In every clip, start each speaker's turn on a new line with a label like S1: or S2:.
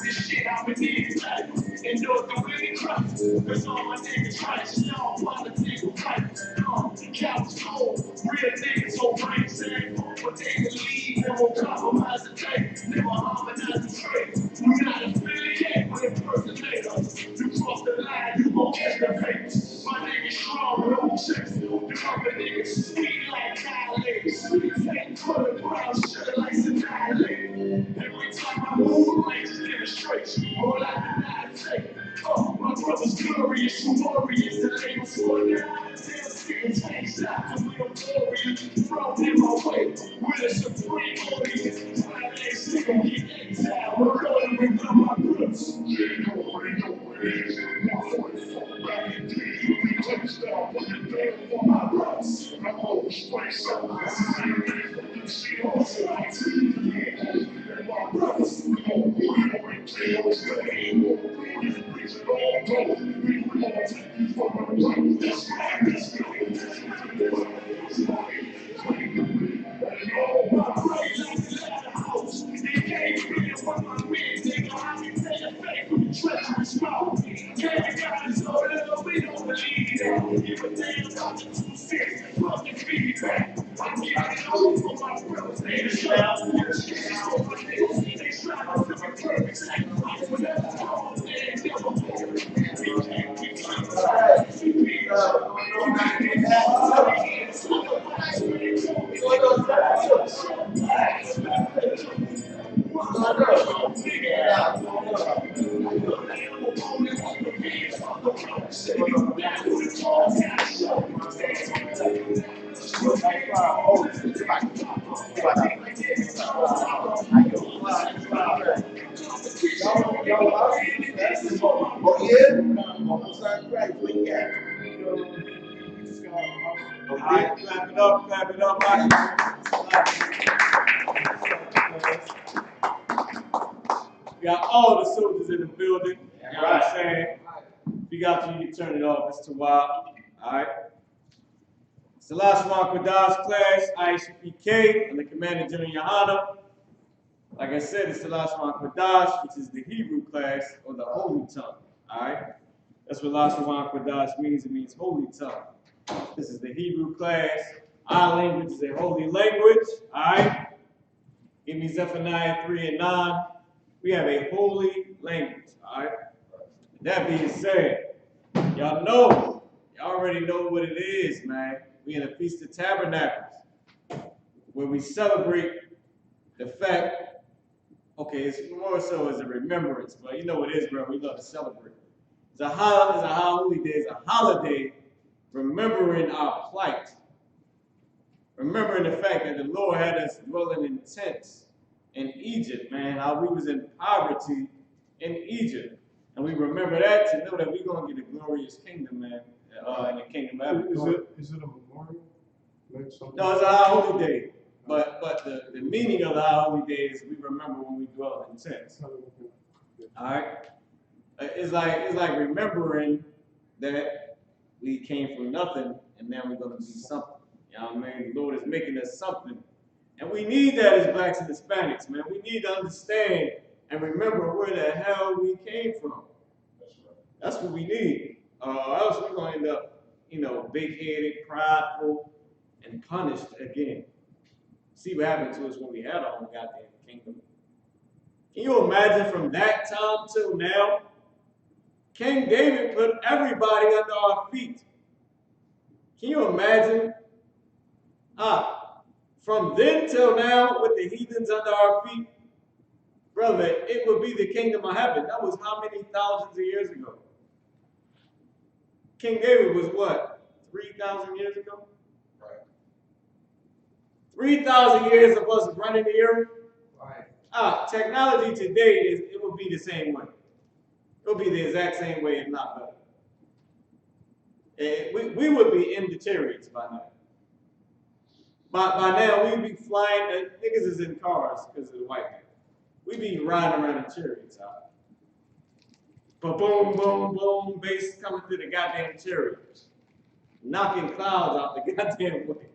S1: This shit I've been needing back. And know the way Christ. Cause all my niggas Christ. Y'all politics with Christ. Cows cold. Real niggas so brain sad. But they believe and won't compromise the day. Never harmonize the trade. We not affiliate with impersonators. You cross the line, you gon' catch the face. My niggas strong, no checks. The other niggas sweet like dilators. Take color brown sugar like annihilate. Every time I move, like demonstration. All I deny take. Oh, my brother's glorious, glorious. The label's for now. Getting changed out to real warriors. Thrown in my way with a supreme audience. My legs nigga get exiled. We're going to become my brothers. Yeah, you already know what it is. Back in the day, we touchdown, put it down for my brothers. I'm always straight, so this is it. You see all sides. Yeah, my brothers. We gon' put it on tails. Stay. We preach it all go. We will all take you from the right. That's right. That's right.
S2: Clap it up. We got all the soldiers in the building. You know what I'm saying? If you got to, you can turn it off. It's too wild. Alright. It's the last Quada's class, ISUPK. I'm the commander, General Yohana. Like I said, it's the last Quadash, which is the Hebrew class, or the holy tongue. Alright? That's what last Quadash means. It means holy tongue. This is the Hebrew class. Our language is a holy language. Alright? Give me Zephaniah 3 and 9. We have a holy language. Alright? That being said, y'all already know what it is, man. We in the Feast of Tabernacles, where we celebrate the fact, okay, it's more so as a remembrance, but you know what it is, bro. We love to celebrate. It's a holy day. It's a holiday remembering our plight. Remembering the fact that the Lord had us dwelling in tents in Egypt, man, how we was in poverty in Egypt. And we remember that to know that we're going to get a glorious kingdom, man, in the kingdom of heaven.
S3: Is it a memorial?
S2: No, it's a high holy day. But the meaning of the high holy day is we remember when we dwell in tents. All right? It's like remembering that we came from nothing and now we're going to be something. You know what I mean? The Lord is making us something. And we need that as blacks and Hispanics, man. We need to understand and remember where the hell we came from. That's what we need. Else we're going to end up, big-headed, prideful, and punished again. See what happened to us when we had our own goddamn kingdom. Can you imagine from that time till now? King David put everybody under our feet. Can you imagine? From then till now, with the heathens under our feet, brother, it would be the kingdom of heaven. That was how many thousands of years ago? King David was what? 3,000 years ago?
S1: Right.
S2: 3,000 years of us running the earth?
S1: Right.
S2: Technology today, it would be the same way. It would be the exact same way, if not better. We would be in the chariots by now. By now, we'd be flying, niggas is in cars because of the white man. We'd be riding around in chariots. But boom, boom, boom, bass coming through the goddamn chariots, knocking clouds out the goddamn way.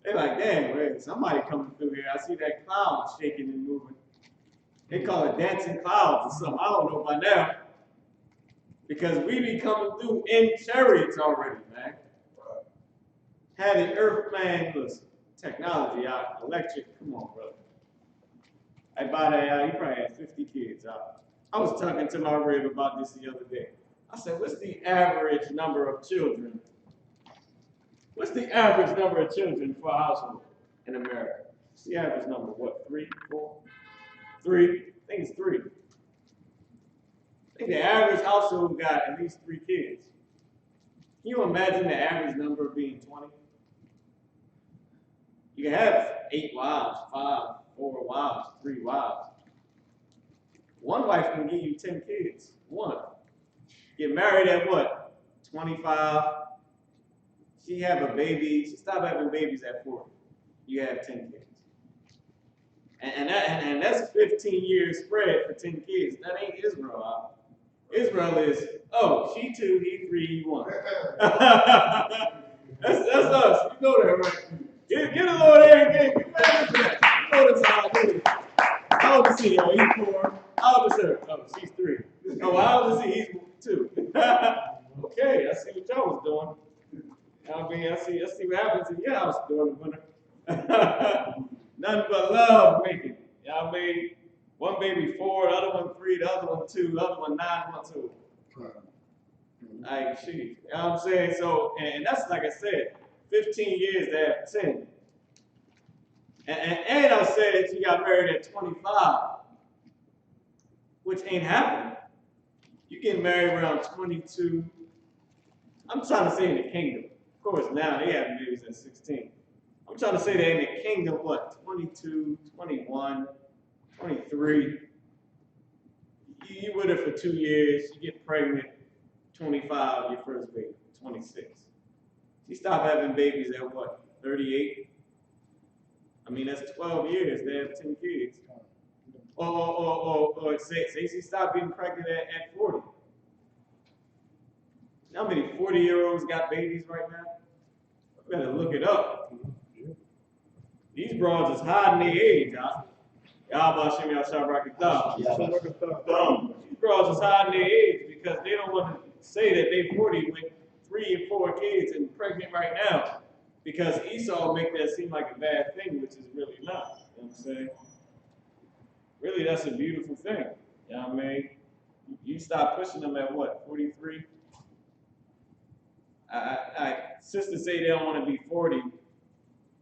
S2: They're like, damn, wait, somebody coming through here. I see that cloud shaking and moving. They call it dancing clouds or something. I don't know by now. Because we be coming through in chariots already, man. Had the earth, man, listen, technology out, electric, come on, brother. I buy that out, he probably had 50 kids out. I was talking to my rib about this the other day. I said, what's the average number of children? What's the average number of children for a household in America? What's the average number? What, 3, 4? 3? I think it's 3. I think the average household got at least 3 kids. Can you imagine the average number being 20? You can have 8 wives, 5, 4 wives, 3 wives. One wife can give you 10 kids. One. Get married at what? 25. She have a baby. She stopped having babies at 40. You have 10 kids. And that's 15 years spread for 10 kids. That ain't Israel. Israel is, oh, she 2, he 3, he 1. that's us. You know that, right? Get a Lord there again. Get married for that. You know that's how I do it. How old is he? Oh, he's 4. How old is her? Oh, she's 3. Oh, how old is he? He's 2. Okay, I see what y'all was doing. I mean, I see what happens in your house during the winter. Nothing but love making. You know what I mean? One baby 4, the other one 3, the other one 2, the other one 9 months old. Like, shit. You know what I'm saying? So, and that's like I said, 15 years to have 10. And I said she got married at 25, which ain't happening. You get married around 22. I'm trying to say in the kingdom. Of course, now they have babies at 16. I'm trying to say that in the kingdom, what, 22, 21, 23. You with her for 2 years, you get pregnant, 25, your first baby, 26. She stopped having babies at what, 38? I mean, that's 12 years, they have 10 kids. Or say she stopped getting pregnant at 40. How many 40-year-olds got babies right now? I better look it up. These broads is hiding their age, huh? Y'all about Shimmy Al Rocky Thumb. These broads is hiding their age because they don't want to say that they 40 with 3 and 4 kids and pregnant right now. Because Esau make that seem like a bad thing, which is really not. You know what I'm saying? Really, that's a beautiful thing. You know what I mean? You stop pushing them at what, 43? Sisters say they don't want to be 40, you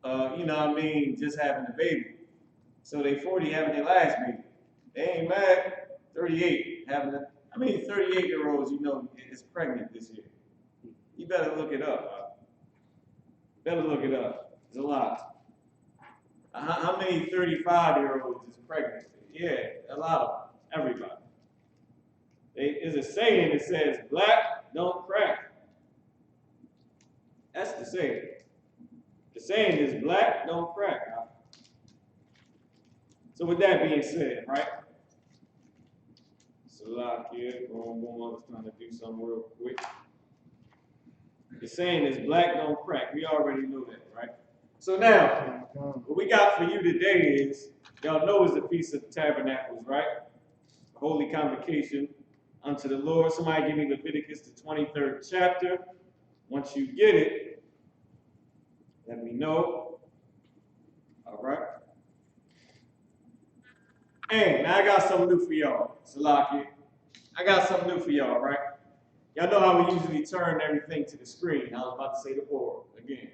S2: know what I mean, just having a baby. So they 40 having their last baby. They ain't mad. 38 having a, I mean 38-year-olds, you know, is pregnant this year. You better look it up. Better look it up. There's a lot. How many 35-year-olds is pregnant? Yeah, a lot of them. Everybody. There's a saying that says, black don't crack. That's the saying. The saying is black don't crack. Huh? So with that being said, right? Salakia, boom, boom, I was trying to do something real quick. The saying is black don't crack. We already know that, right? So now, what we got for you today is, y'all know it's the Feast of Tabernacles, right? Holy Convocation unto the Lord. Somebody give me Leviticus, the 23rd chapter. Once you get it, let me know. All right. And now I got something new for y'all. Salakia. I got something new for y'all, right? Y'all know how we usually turn everything to the screen. I was about to say the board again.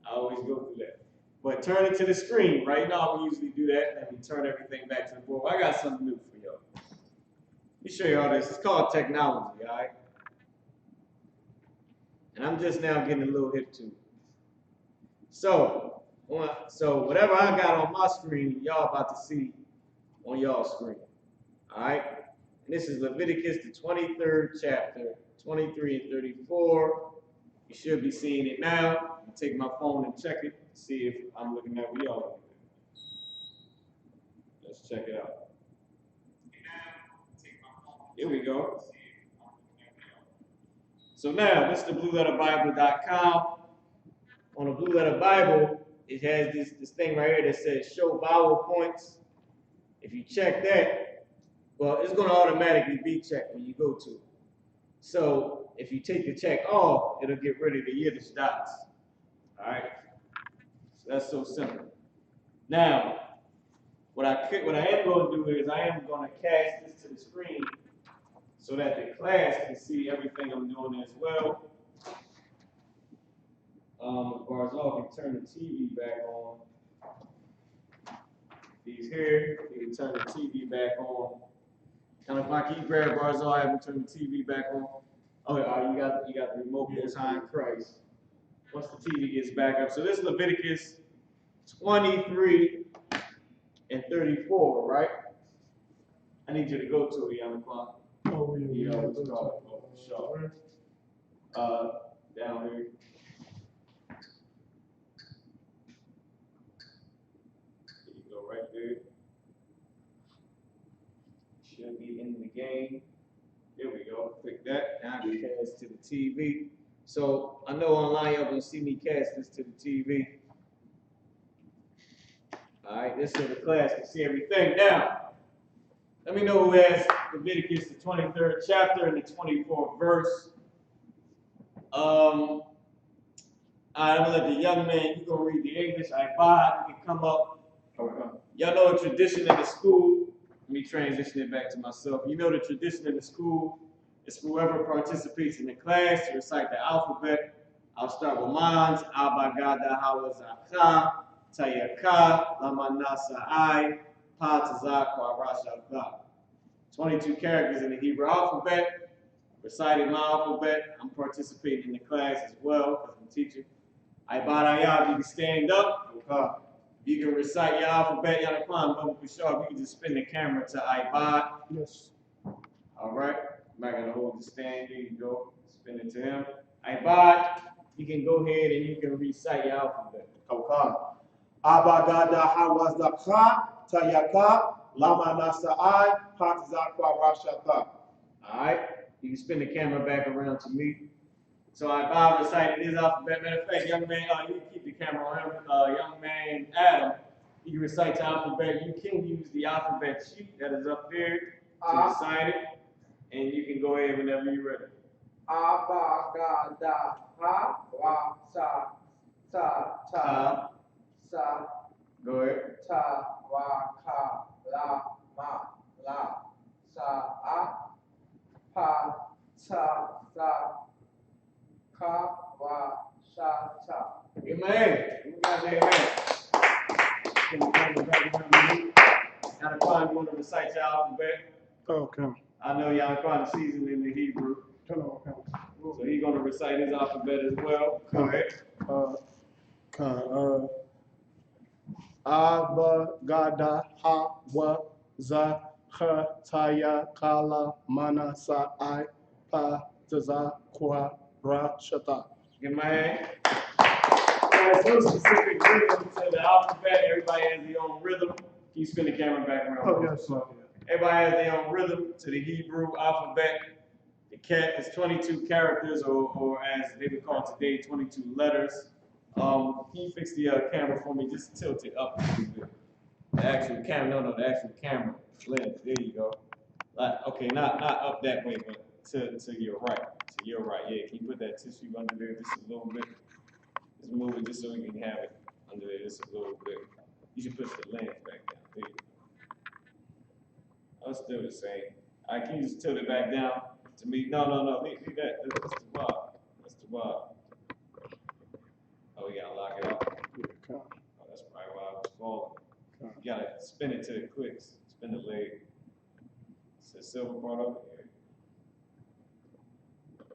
S2: I always go through that. But turn it to the screen. Right now we usually do that, and we turn everything back to the board. I got something new for y'all. Let me show you all this. It's called technology, all right? And I'm just now getting a little hip to it. So whatever I got on my screen, y'all about to see on y'all's screen. All right? And this is Leviticus, the 23rd chapter, 23 and 34. You should be seeing it now. I'll take my phone and check it, see if I'm looking at what y'all looking at. Let's check it out. Here we go. So now, this is the blueletterbible.com. On the Blue Letter Bible, it has this thing right here that says show vowel points. If you check that, well, it's going to automatically be checked when you go to it. So if you take the check off, it'll get rid of the Yiddish dots. All right? So that's so simple. Now, what I am going to do is I am going to cast this to the screen so that the class can see everything I'm doing as well. Barzal can turn the TV back on. If he's here, he can turn the TV back on. Kind of like he grab Barzal, have him turn the TV back on. Oh yeah, you got the remote Most High in Christ. Once the TV gets back up. So this is Leviticus 23 and 34, right? I need you to go to it, Yanaquan.
S1: Oh, yeah.
S2: Sure. Down here. There you go, right there. Should be in the game. There we go. Click that. Now I can cast to the TV. So I know online y'all gonna see me cast this to the TV. Alright, this so the class can see everything. Now, let me know who has Leviticus, the 23rd chapter and the 24th verse. I'm gonna let the young man, you gonna read the English, Ibad, you can come up. Y'all know the tradition in the school. Let me transition it back to myself. You know the tradition in the school is whoever participates in the class to recite the alphabet. I'll start with mines. Abagada Hawazaka, Tayaka, Lamanasa I, Patazak, Warashaka. 22 characters in the Hebrew alphabet. Reciting my alphabet. I'm participating in the class as well because I'm teaching. Ibadayah, you can stand up. You can recite your alphabet, Yanaquan, Bubba Kushar. You can just spin the camera to Ibad.
S1: Yes.
S2: All right. I'm not going to hold the stand. Here you go. Spin it to him. Ibad, you can go ahead and you can recite your alphabet.
S1: Okay. Abagada Hawazaka, Tayaka, Lama Nasai, Patazakwa Rashata.
S2: All right. You can spin the camera back around to me. So Ibad recited his alphabet. Matter of fact, young man, you can keep the camera on him. Young man Adam, you can recite the alphabet. You can use the alphabet sheet that is up there to recite it. And you can go ahead whenever you're ready.
S3: Abagada ha wa sa ta sa
S2: Go ahead.
S3: ta wa ka la ma la sa a pa sa ka wa sha ta.
S2: Good man. You got that man. Yanaquan, you want to recite your alphabet?
S1: Okay.
S2: I know Yanaquan is seasoned in the Hebrew.
S1: Okay.
S2: So he's going to recite his alphabet as well. Go ahead.
S1: Abagada Hawaza Taya Kala Mana Sa I Patazakwa Rashata.
S2: Good man. There's no specific rhythm to the alphabet. Everybody has their own rhythm. Can you spin the camera back around?
S1: Oh, yes, sir.
S2: Everybody has their own rhythm to the Hebrew alphabet. The cat is 22 characters, or as they would call it today, 22 letters. Can you fix the camera for me? Just tilt it up a little bit. The actual camera, the actual camera lens. There you go. Okay, not up that way, but to your right. To your right, yeah. Can you put that tissue under there just a little bit? Just move it just so we can have it under there just a little bit. You should push the lens back down. There you go. Oh, still the same. All right, can you just tilt it back down to me? No. Leave that. That's the Bob. That's the Bob. Oh, we gotta lock it up. Oh, that's probably why I was falling. You gotta spin it till it clicks. Spin the leg. It's the silver part over here.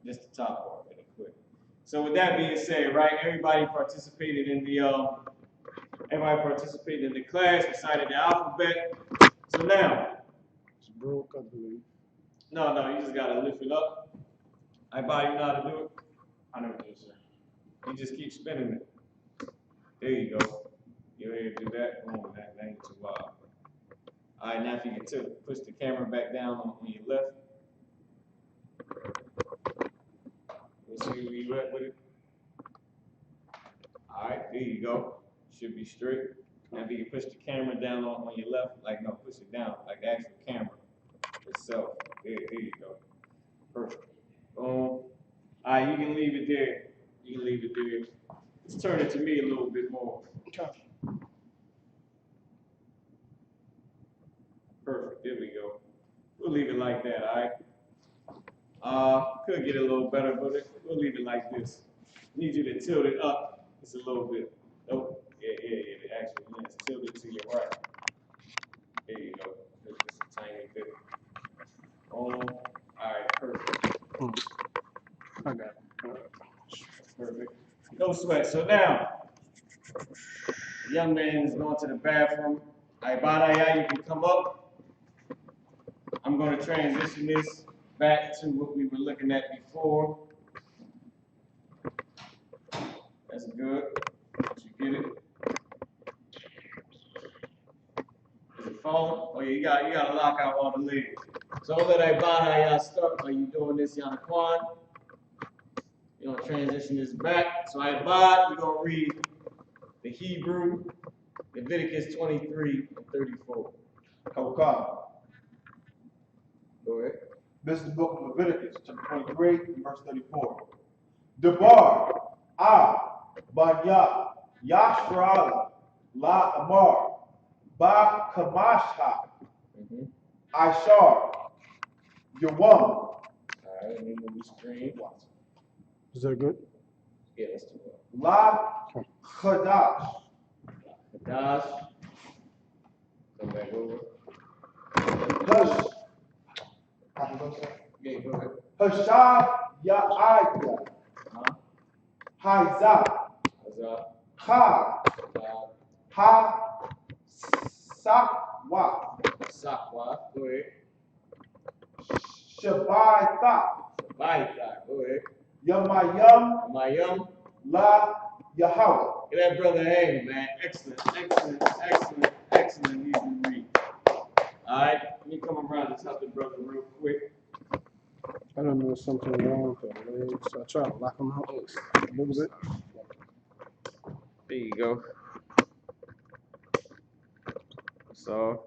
S2: Just the top part, it'll click. So with that being said, right, everybody participated in the class, recited the alphabet. So now,
S1: It's broke, I believe.
S2: no, you just gotta lift it up. Everybody know how to do it?
S1: I never did, sir.
S2: You just keep spinning it. There you go. You're able to do that. Boom, that ain't too wild. All right, now if you can push the camera back down on your left. See where you at with it? Alright, there you go. Should be straight. Now if you can push the camera down on your left, like no, push it down, like the actual camera itself. There you go. Perfect. Boom. Alright, you can leave it there. You can leave it there. Let's turn it to me a little bit more. Perfect. There we go. We'll leave it like that, alright? Could get a little better, but we'll leave it like this. Need you to tilt it up just a little bit. Nope. Yeah. The actual lens. Tilt it to your right. There you go. Just a tiny bit. Alright, perfect.
S4: I got it.
S2: Perfect. No sweat. So now, the young man is going to the bathroom. Badaya, you can come up. I'm going to transition this back to what we were looking at before. That's good. Did you get it? Is it falling? Oh yeah, you gotta lock out all the legs. So let Badaya start. Are you doing this, Yanaquan? You're gonna transition this back. So Ibad, we're gonna read the Hebrew, Leviticus 23 and 34.
S3: Okay.
S2: Go ahead.
S3: This is the book of Leviticus, chapter 23, and verse 34. Debar, Banya, Yashral, La Amar, Ba Kamasha, Ishar, Yawam.
S2: Alright, let me move the screen.
S4: Is that good?
S2: Yeah, let's do it.
S3: La Chadash,
S2: Dash. Come back over.
S3: Hush,
S2: Yeah, go ahead.
S3: Hashab Ya'aya, Haizah,
S2: Azab.
S3: Ha,
S2: Azab.
S3: Ha, Sakwa,
S2: Sakwa. Go ahead.
S3: Shabaitha,
S2: Baita. Go ahead.
S3: Yamayam,
S2: Mayum.
S3: La Yahweh.
S2: Get that brother hang, man. Excellent. He can read. Alright, let me come around and help the brother real quick.
S4: I don't know, something wrong with the legs. So I try to lock them out a little bit.
S2: There you go. So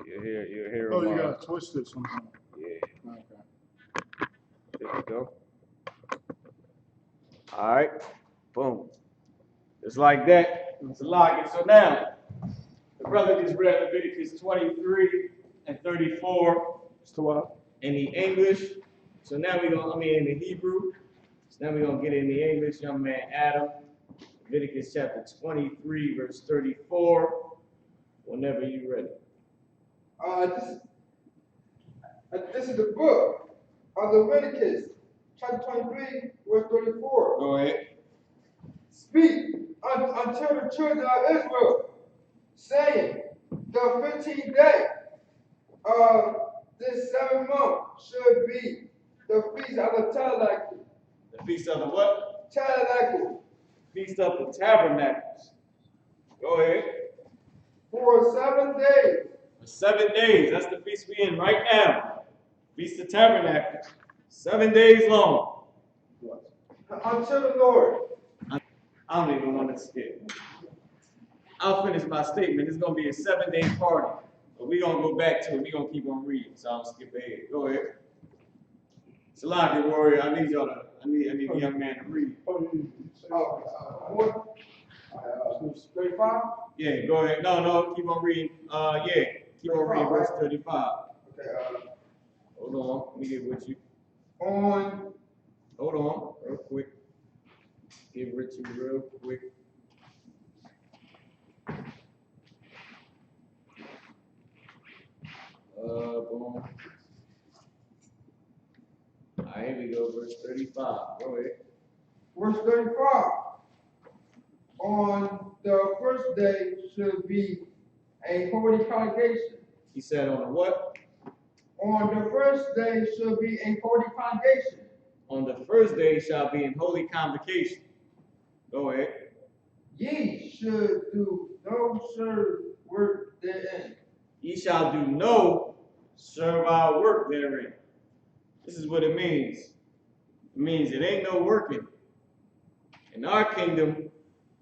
S2: you hear
S4: Oh,
S2: him.
S4: you gotta twist it somehow.
S2: Yeah.
S4: Okay.
S2: There you go. Alright. Boom. Just like that. It's a lock. So now, the brother just read Leviticus 23 and 34
S4: It's the what?
S2: in the English. So now we're going to, in the Hebrew. So now we're going to get in the English. Young man Adam, Leviticus chapter 23, verse 34. Whenever you're ready.
S3: This is the book of Leviticus, chapter 23, verse 34.
S2: Go ahead.
S3: Speak unto the children of Israel, saying, the 15th day of this 7th month should be the feast of the Tabernacle.
S2: The feast of the what?
S3: Tabernacle.
S2: Feast of the Tabernacles. Go ahead.
S3: For 7 days.
S2: For 7 days. That's the feast we're in right now. Feast of Tabernacles. 7 days long.
S3: Unto the Lord.
S2: I don't even want to skip. I'll finish my statement. It's going to be a 7-day party. But we're going to go back to it. We're going to keep on reading. So I'll skip ahead. Go ahead. Salaki warrior, I need y'all to, I need the young man to read.
S3: What? 35?
S2: Yeah, go ahead. No, keep on reading. Keep on reading verse 35.
S3: Okay,
S2: Hold on, let me get with you.
S3: on
S2: Hold on, real quick. Get with you real quick. Boom. Alright, here we go, verse 35. Go ahead.
S3: verse 35. On the first day should be a holy congregation.
S2: He said on the what?
S3: On the first day should be a holy congregation.
S2: On the first day shall be in holy convocation. Go ahead.
S3: Ye should do no serve work therein.
S2: Ye shall do no servile work therein. This is what it means. It means it ain't no working. In our kingdom,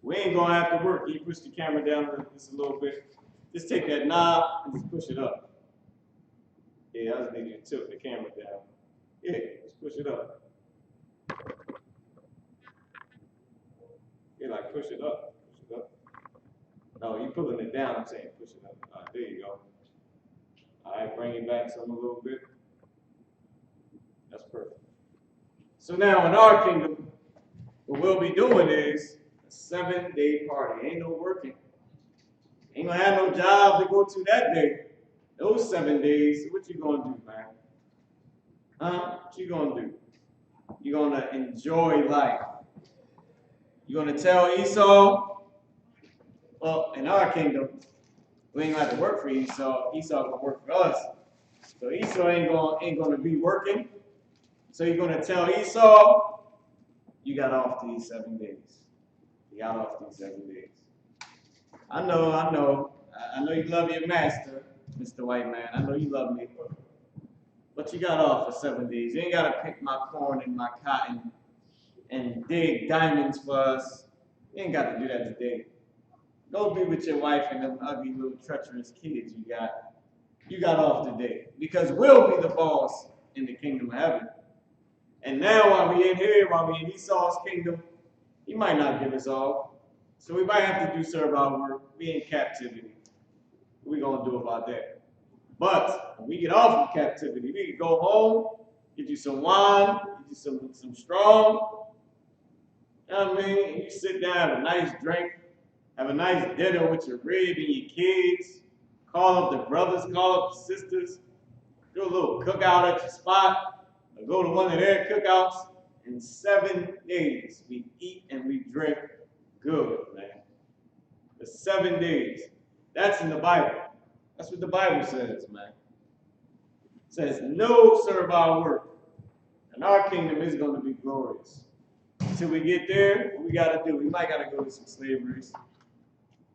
S2: we ain't gonna have to work. You push the camera down just a little bit. Just take that knob and just push it up. Yeah, I just need you to tilt the camera down. Yeah, just push it up. Yeah, like push it up. Push it up. No, you pulling it down, I'm saying push it up. All right, there you go. All right, bring it back some a little bit. That's perfect. So now in our kingdom, what we'll be doing is a 7-day party. Ain't no working. Ain't gonna have no job to go to that day. Those 7 days, what you gonna do, man? Huh? What you gonna do? You're gonna enjoy life. You're gonna tell Esau, well, in our kingdom, we ain't gonna have to work for Esau. Esau gonna work for us. So Esau ain't gonna be working. So you're gonna tell Esau, you got off these 7 days. You got off these 7 days. I know you love your master, Mr. White Man. I know you love me. But you got off for 7 days. You ain't gotta pick my corn and my cotton and dig diamonds for us. You ain't got to do that today. Go be with your wife and them ugly little treacherous kids you got. You got off today. Because we'll be the boss in the kingdom of heaven. And now while we in here, while we in Esau's kingdom, he might not give us off. So we might have to do servile work, be in captivity. What we gonna do about that? But when we get off of captivity, we can go home, get you some wine, get you some strong. You know what I mean? And you sit down, have a nice drink, have a nice dinner with your rib and your kids, call up the brothers, call up the sisters, do a little cookout at your spot, or go to one of their cookouts. In 7 days, we eat and we drink good, man. The 7 days. That's in the Bible. That's what the Bible says, man. It says no servile work. And our kingdom is going to be glorious. Until we get there, what we got to do? We might got to go to some slaveries.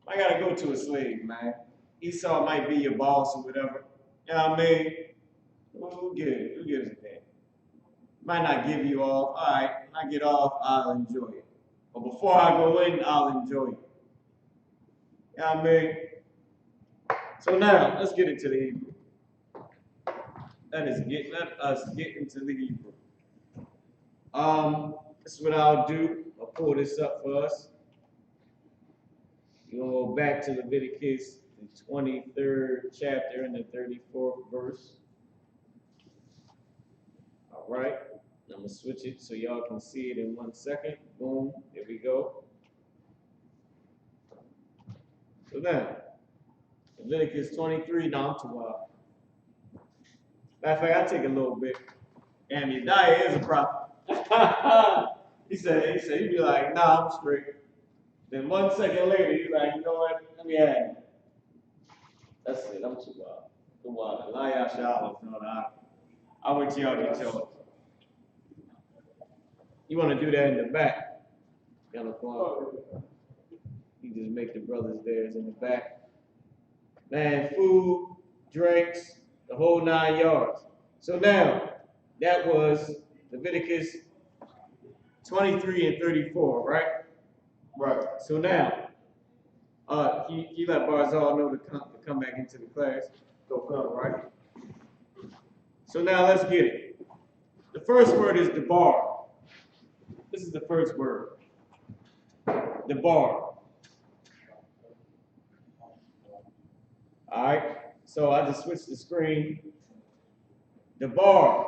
S2: I got to go to a slave, man. Esau might be your boss or whatever. You know what I mean? Who gives a damn? Might not give you off. All right, when I get off, I'll enjoy it. But before I go in, I'll enjoy it. You know what I mean? So now, let's get into the Hebrew. Let us get into the Hebrew. This is what I'll do. I'll pull this up for us. You're going to go back to Leviticus, the 23rd chapter and the 34th verse. All right. I'm going to switch it so y'all can see it in 1 second. Boom. There we go. So now, Leviticus 23 down to matter of fact, I take a little bit. And Yediah is a prophet. he said, he'd be like, nah, I'm straight. Then 1 second later, he's like, you know what? Let me add it. That's it. I'm too wild. Too wild. I want y'all to get yours. You want to do that in the back? You just make the brothers theirs in the back. Man, food, drinks, the whole 9 yards. So now, that was Leviticus 23 and 34, right?
S3: Right.
S2: So now, you let Barzal know to come back into the class.
S3: Go come, right?
S2: So now let's get it. The first word is debar. This is the first word. Debar. All right. So I just switched the screen. Debar.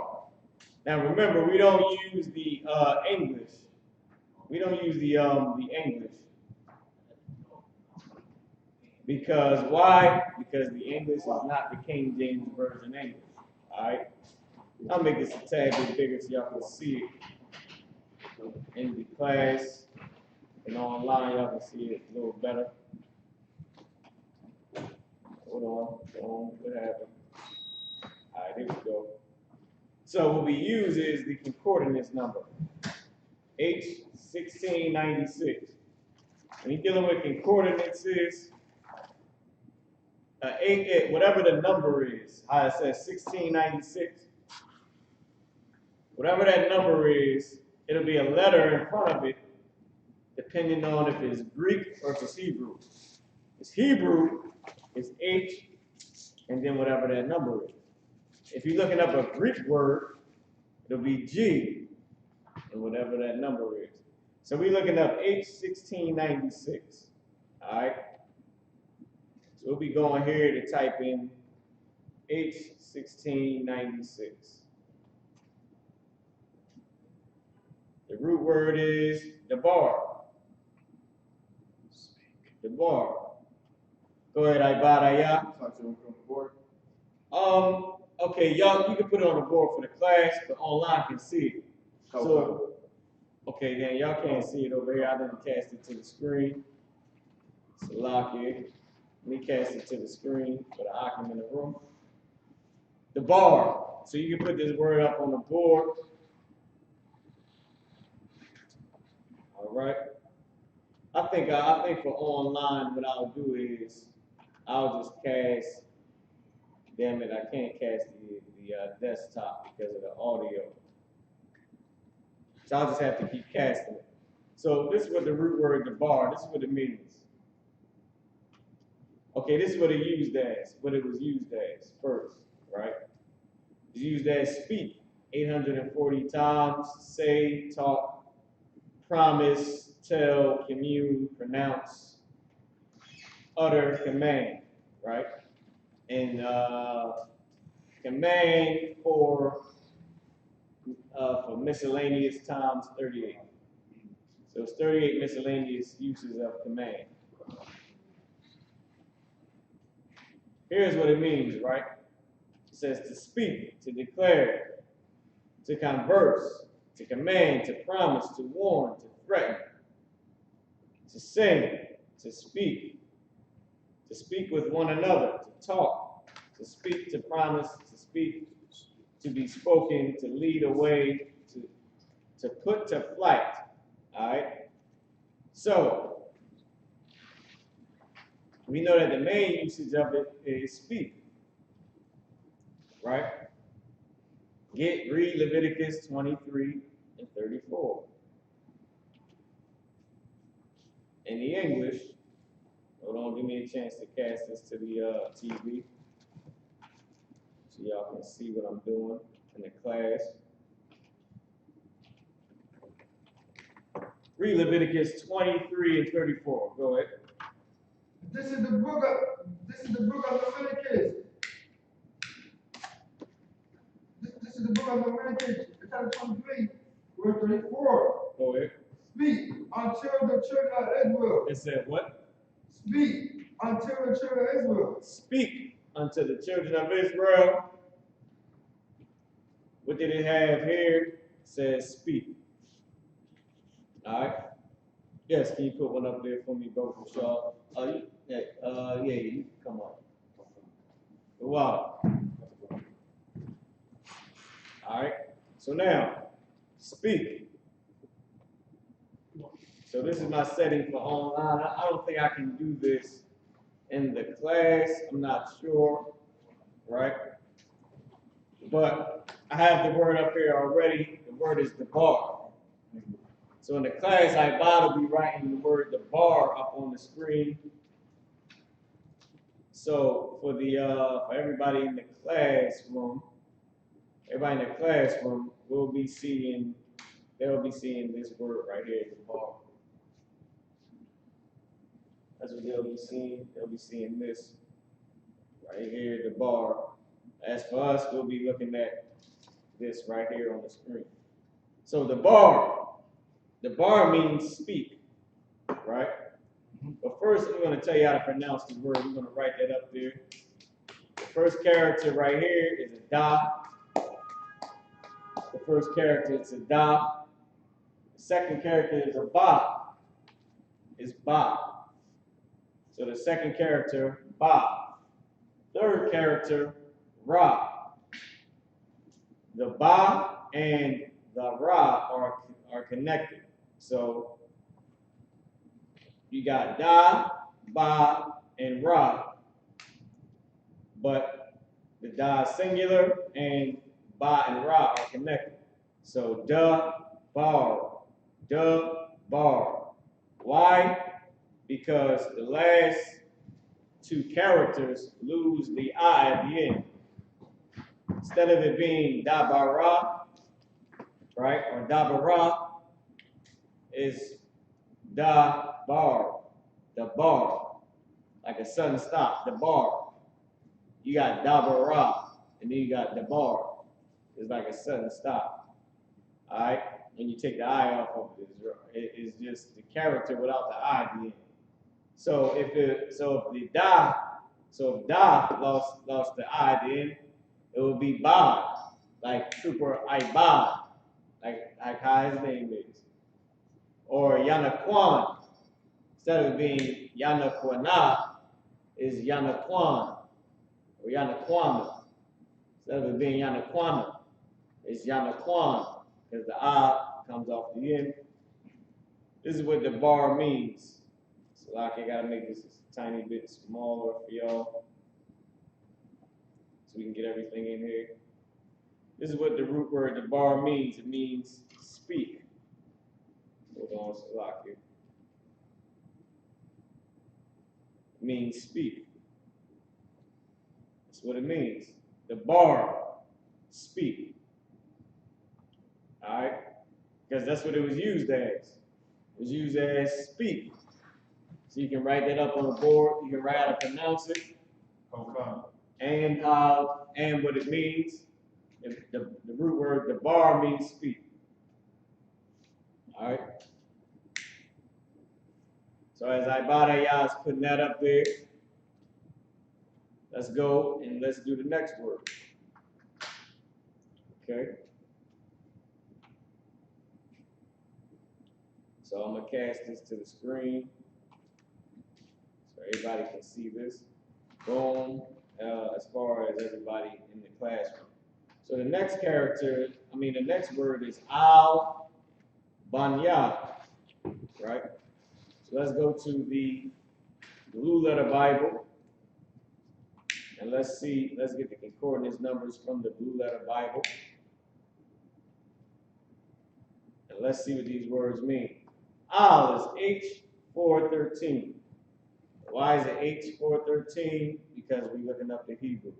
S2: Now remember, we don't use the English. We don't use the English. Because why? Because the English is not the King James Version English. All right. I'll make this a tad bit bigger so y'all can see it in the class and online. Y'all can see it a little better. Hold on. What happened? All right, here we go. So what we use is the concordance number, H1696. When you're dealing with concordances, whatever the number is, how it says 1696, whatever that number is, it'll be a letter in front of it, depending on if it's Greek or if it's Hebrew. If it's Hebrew, it's H, and then whatever that number is. If you're looking up a Greek word, it'll be G, and whatever that number is. So we're looking up H1696. All right. So we'll be going here to type in H1696. The root word is debar. Debar. Go ahead, Ibaraya. Okay, y'all, you can put it on the board for the class, but online can see it. So, okay, then y'all can't see it over here. I didn't cast it to the screen. So lock it. Let me cast it to the screen for the Akim in the room. The bar. So you can put this word up on the board. All right. I think for online, what I'll do is I'll just cast. Damn it, I can't cast the desktop because of the audio. So I'll just have to keep casting it. So this is what the root word, the bar, this is what it means. Okay, this is what it used as, what it was used as first, right? It's used as speak 840 times, say, talk, promise, tell, commune, pronounce, utter, command, right? And command for miscellaneous times 38. So it's 38 miscellaneous uses of command. Here's what it means, right? It says to speak, to declare, to converse, to command, to promise, to warn, to threaten, to sing, to speak with one another, to talk, to speak, to promise, to speak, to be spoken, to lead away, to put to flight. All right? So, we know that the main usage of it is speak, right? Read Leviticus 23 and 34. In the English, hold on, give me a chance to cast this to the TV so y'all can see what I'm doing in the class. Read Leviticus 23 and 34. Go ahead.
S3: This is the book of Leviticus. This is the book of Leviticus, chapter 23, verse 34.
S2: Go ahead.
S3: Speak unto the children of Israel.
S2: It said what?
S3: Speak unto the children of Israel.
S2: Speak unto the children of Israel. What did it have here? It says speak. All right. Yes, can you put one up there for me, both of y'all? Yeah, you can come on. Wow. All right. So now, speak. So this is my setting for online. I don't think I can do this in the class. I'm not sure, right? But I have the word up here already. The word is the bar. So in the class, I'll be writing the word the bar up on the screen. So for everybody in the classroom, they'll be seeing this word right here, the bar. That's what they'll be seeing. They'll be seeing this right here, the bar. As for us, we'll be looking at this right here on the screen. So the bar means speak, right? But first, I'm going to tell you how to pronounce the word. We're going to write that up there. The first character right here is a da. The first character is a da. The second character is a ba. It's ba. So the second character, ba. Third character, ra. The ba and the ra are connected. So you got da, ba, and ra. But the da is singular and ba and ra are connected. So da, bar, bar. Why? Because the last two characters lose the I at the end. Instead of it being dabara, right, or dabara, is da bar, the bar, like a sudden stop, the bar. You got dabara, and then you got the bar. It's like a sudden stop. All right, when you take the I off of it, it's just the character without the I at the end. So if da lost the I at the end, it would be ba, like Trooper Iba, like how his name is. Or Yanaquan, instead of being Yanaquana, is Yanaquan or Yanaquana. Instead of it being Yanaquana, it's Yanaquan, because the I comes off the end. This is what the bar means. So like I gotta make this a tiny bit smaller for y'all, so we can get everything in here. This is what the root word, the bar, means. It means speak. Hold on, Salaki. It means speak. That's what it means. The bar, speak. All right? Because that's what it was used as. It was used as speak. So you can write that up on the board. You can write how to pronounce it. And what it means. The root word, the bar, means speak. All right? So as Ibada is putting that up there, let's go and let's do the next word. Okay. So I'm gonna cast this to the screen so everybody can see this. Boom. As far as everybody in the classroom. So the next the next word is al banya, right? So let's go to the Blue Letter Bible, and let's get the concordance numbers from the Blue Letter Bible, and let's see what these words mean. Al is H413. Why is it H413? Because we're looking up the Hebrew.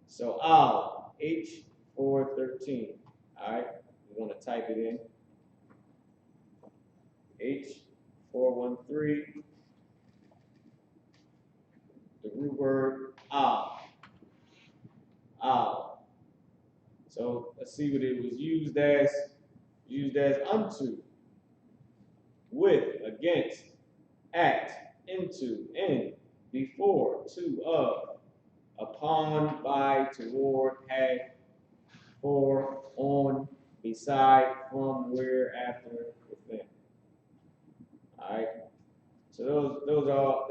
S2: So Al, H413. All right, we're going to type it in. H413. The root word Al. Al. So let's see what it was used as. Used as unto, with, against, at, into, in, before, to, of, upon, by, toward, at, for, on, beside, from, where, after, within. All right. So those are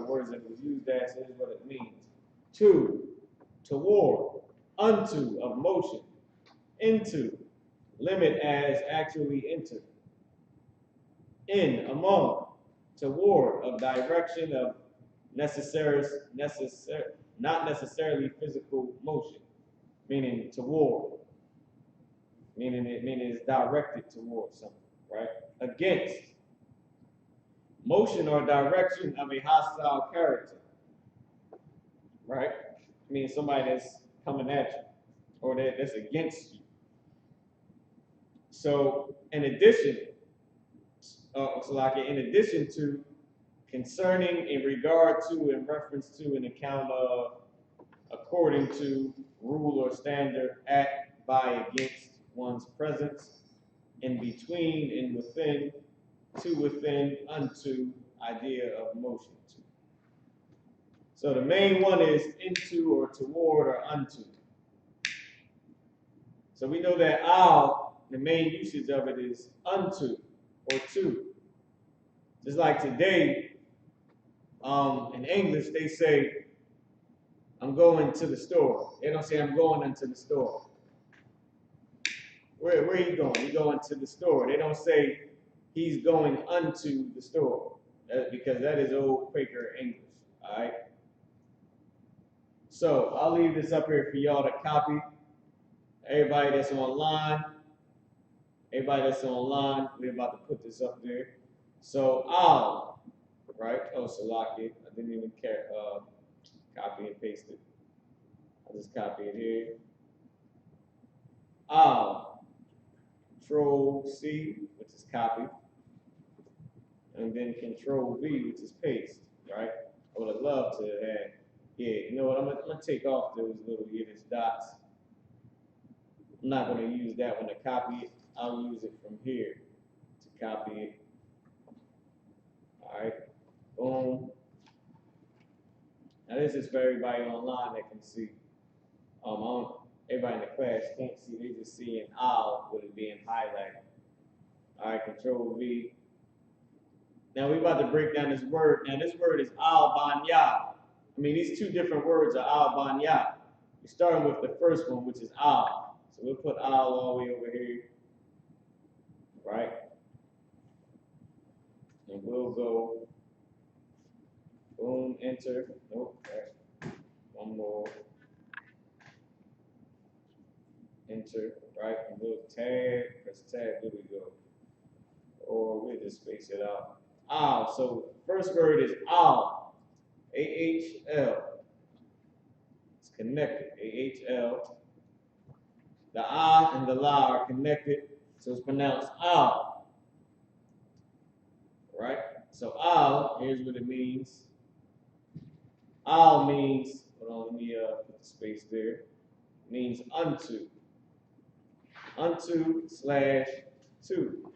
S2: the words that it was used as. Here's what it means: to, toward, unto, of motion, into, limit as actually enter, in, among, toward, of direction, of not necessarily physical motion, meaning toward, meaning it's directed towards something, right? Against, motion or direction of a hostile character, right? I mean somebody that's coming at you or that's against you. So in addition to, concerning, in regard to, in reference to, in account of, according to, rule or standard, at, by, against, one's presence, in between, in within, to, within, unto, idea of motion to. So the main one is into or toward or unto. So we know that al, the main usage of it is unto or to. Just like today, in English, they say, I'm going to the store. They don't say, I'm going into the store. Where are you going? You're going to the store. They don't say, he's going unto the store. Because that is old Quaker English. All right? So I'll leave this up here for y'all to copy. Everybody that's online, Everybody that's online, we're about to put this up there. So al, right? Oh, Salaki. I didn't even care. Copy and paste it. I'll just copy it here. Al, Control C, which is copy, and then Control V, which is paste, right? I would have loved to have, yeah, you know what, I'm gonna take off those little Yiddish dots. I'm not gonna use that one to copy it. I'll use it from here to copy it. All right, boom. Now this is for everybody online that can see. Everybody in the class can't see, they just see an owl with it being highlighted. All right, Control V. Now we're about to break down this word. Now this word is al-banya. I mean, these two different words are al-banya. We're starting with the first one, which is al. So we'll put al all the way over here, right? And we'll go, boom, enter. Nope, right. One more. Enter, right? And we'll tab, press tab, there we go. Or we'll just space it out. Al, so first word is al, A-H-L. It's connected, A-H-L. The ah and the la are connected, so it's pronounced al. Right? So al, here's what it means. Al means, hold on, let me put the space there. It means unto. Unto / to.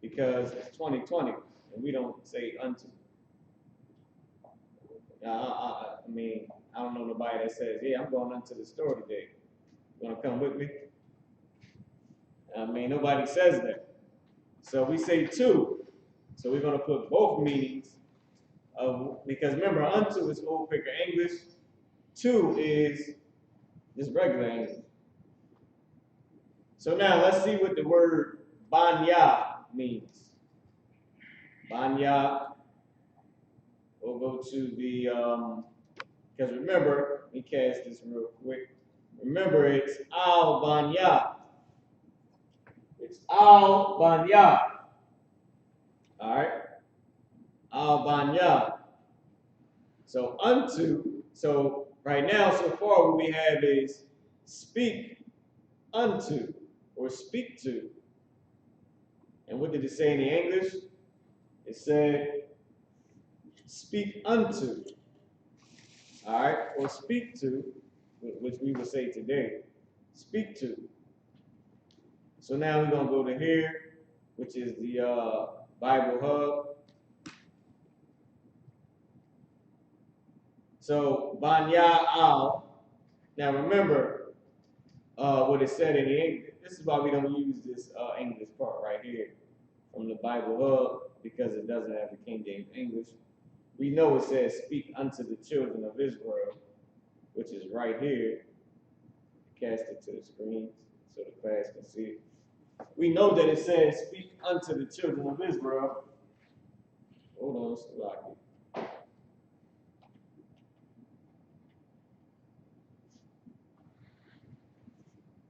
S2: Because it's 2020 and we don't say unto. I mean, I don't know nobody that says, yeah, I'm going unto the store today. You want to come with me? I mean, nobody says that. So we say to. So we're going to put both meanings of, because remember, unto is Old Quaker English. To is just regular English. So now let's see what the word banya means. Banya. We'll go to the, because remember, let me cast this real quick. Remember, it's al banya. It's al banya. All right? Al banya. So unto, so right now, so far, what we have is speak unto or speak to. And what did it say in the English? It said speak unto. All right? Or speak to, which we would say today. Speak to. So now we're going to go to here, which is the Bible Hub. So, Banya Al. Now remember what it said in the English. This is why we don't use this English part right here from the Bible Hub, because it doesn't have the King James English. We know it says, speak unto the children of Israel, which is right here. Cast it to the screen so the class can see it. We know that it says, speak unto the children of Israel. Hold on, Salaki.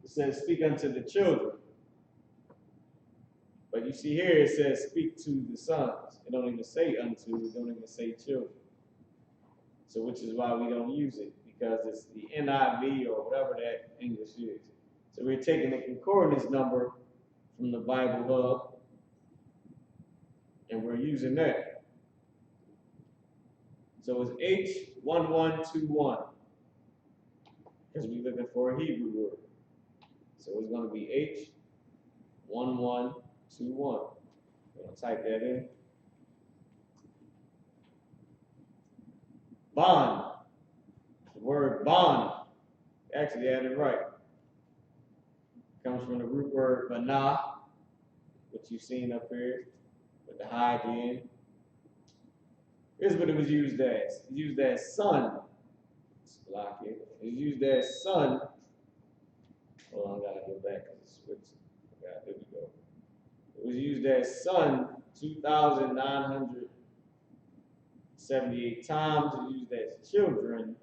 S2: It says, speak unto the children. But you see here, it says, speak to the sons. It don't even say unto, it don't even say children. So which is why we don't use it, because it's the NIV or whatever that English is. So we're taking the concordance number from the Bible Hub, and we're using that. So it's H1121, because we're looking for a Hebrew word. So it's going to be H1121. I'm going to type that in. Bond. The word bond. Actually, I had it right. Comes from the root word banah, which you've seen up here with the high at the end. Here's what it was used as. It's used as son. Lock it. It's used as son. Hold on, I gotta go back because it's switched. Yeah, there we go. It was used as son 2,978 times. It was used as children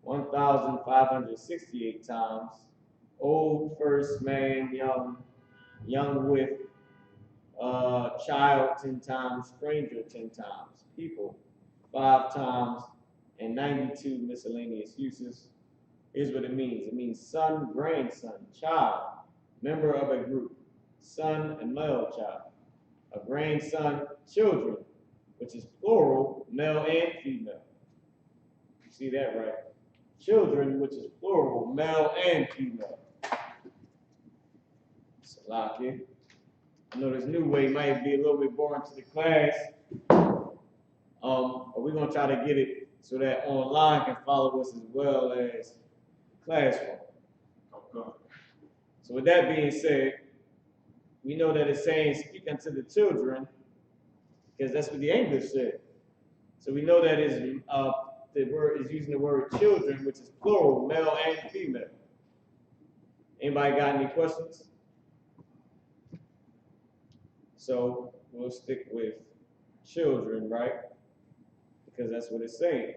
S2: 1,568 times. Old, first, man, young, young with, child 10 times, stranger 10 times, people 5 times, and 92 miscellaneous uses. Here's what it means. It means son, grandson, child, member of a group, son, a male child, a grandson, children, which is plural, male and female. You see that right? Children, which is plural, male and female. Salaki. I know this new way might be a little bit boring to the class, but we're going to try to get it so that online can follow us as well as the classroom. Okay. So with that being said, we know that it's saying speak unto the children, because that's what the English said. So we know that is the word is using the word children, which is plural, male and female. Anybody got any questions? So we'll stick with children, right? Because that's what it's saying.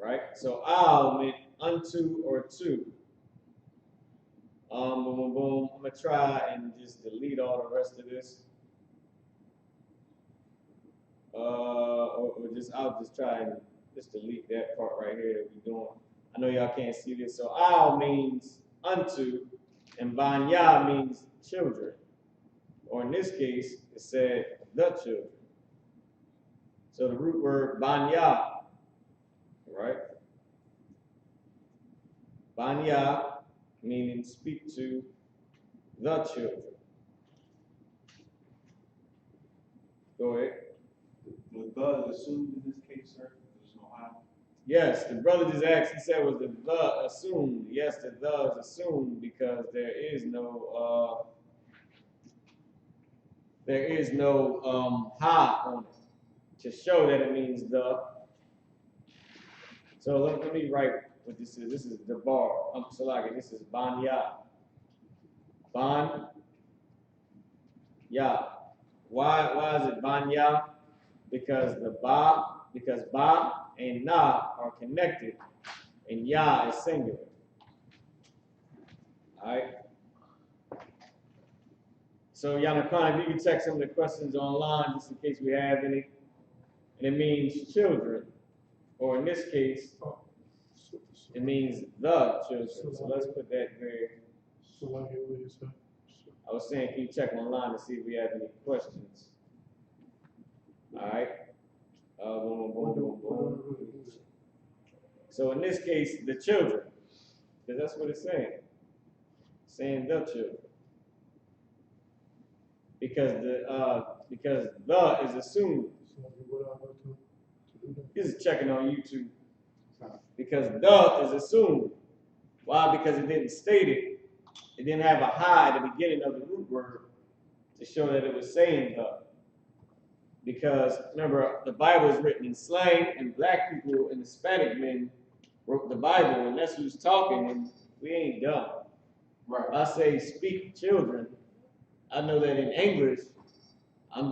S2: Right? So al meant unto or to. Boom, boom, boom. I'm gonna try and just delete all the rest of this. Or just I'll just try and just delete that part right here that we're doing. I know y'all can't see this. So al means unto, and banya means children. Or in this case, it said the children. So the root word banya, right? Banya meaning speak to the children. Go ahead.
S1: The is assumed in this case, sir. There's no how.
S2: Yes, the brother just asked. He said, "Was the assumed?" Yes, the is assumed because there is no ha on it to show that it means the. So let me write what this is. This is the bar. Salaki. This is banya. Ban ya. Why is it banya? Because ba and na are connected, and ya is singular. All right. So Yanakon, if you can check some of the questions online, just in case we have any, and it means children, or in this case, it means the children. So let's put that there. I was saying, can you check online to see if we have any questions? All right. Boom, boom, boom, boom. So in this case, the children, because that's what it's saying. It's saying the children. Because the is assumed. This is checking on YouTube. Because the is assumed. Why? Because it didn't state it. It didn't have a ha at the beginning of the root word to show that it was saying the. Because remember, the Bible is written in slang, and black people and Hispanic men wrote the Bible, and that's who's talking, and we ain't dumb. Right. If I say speak children, I know that in English,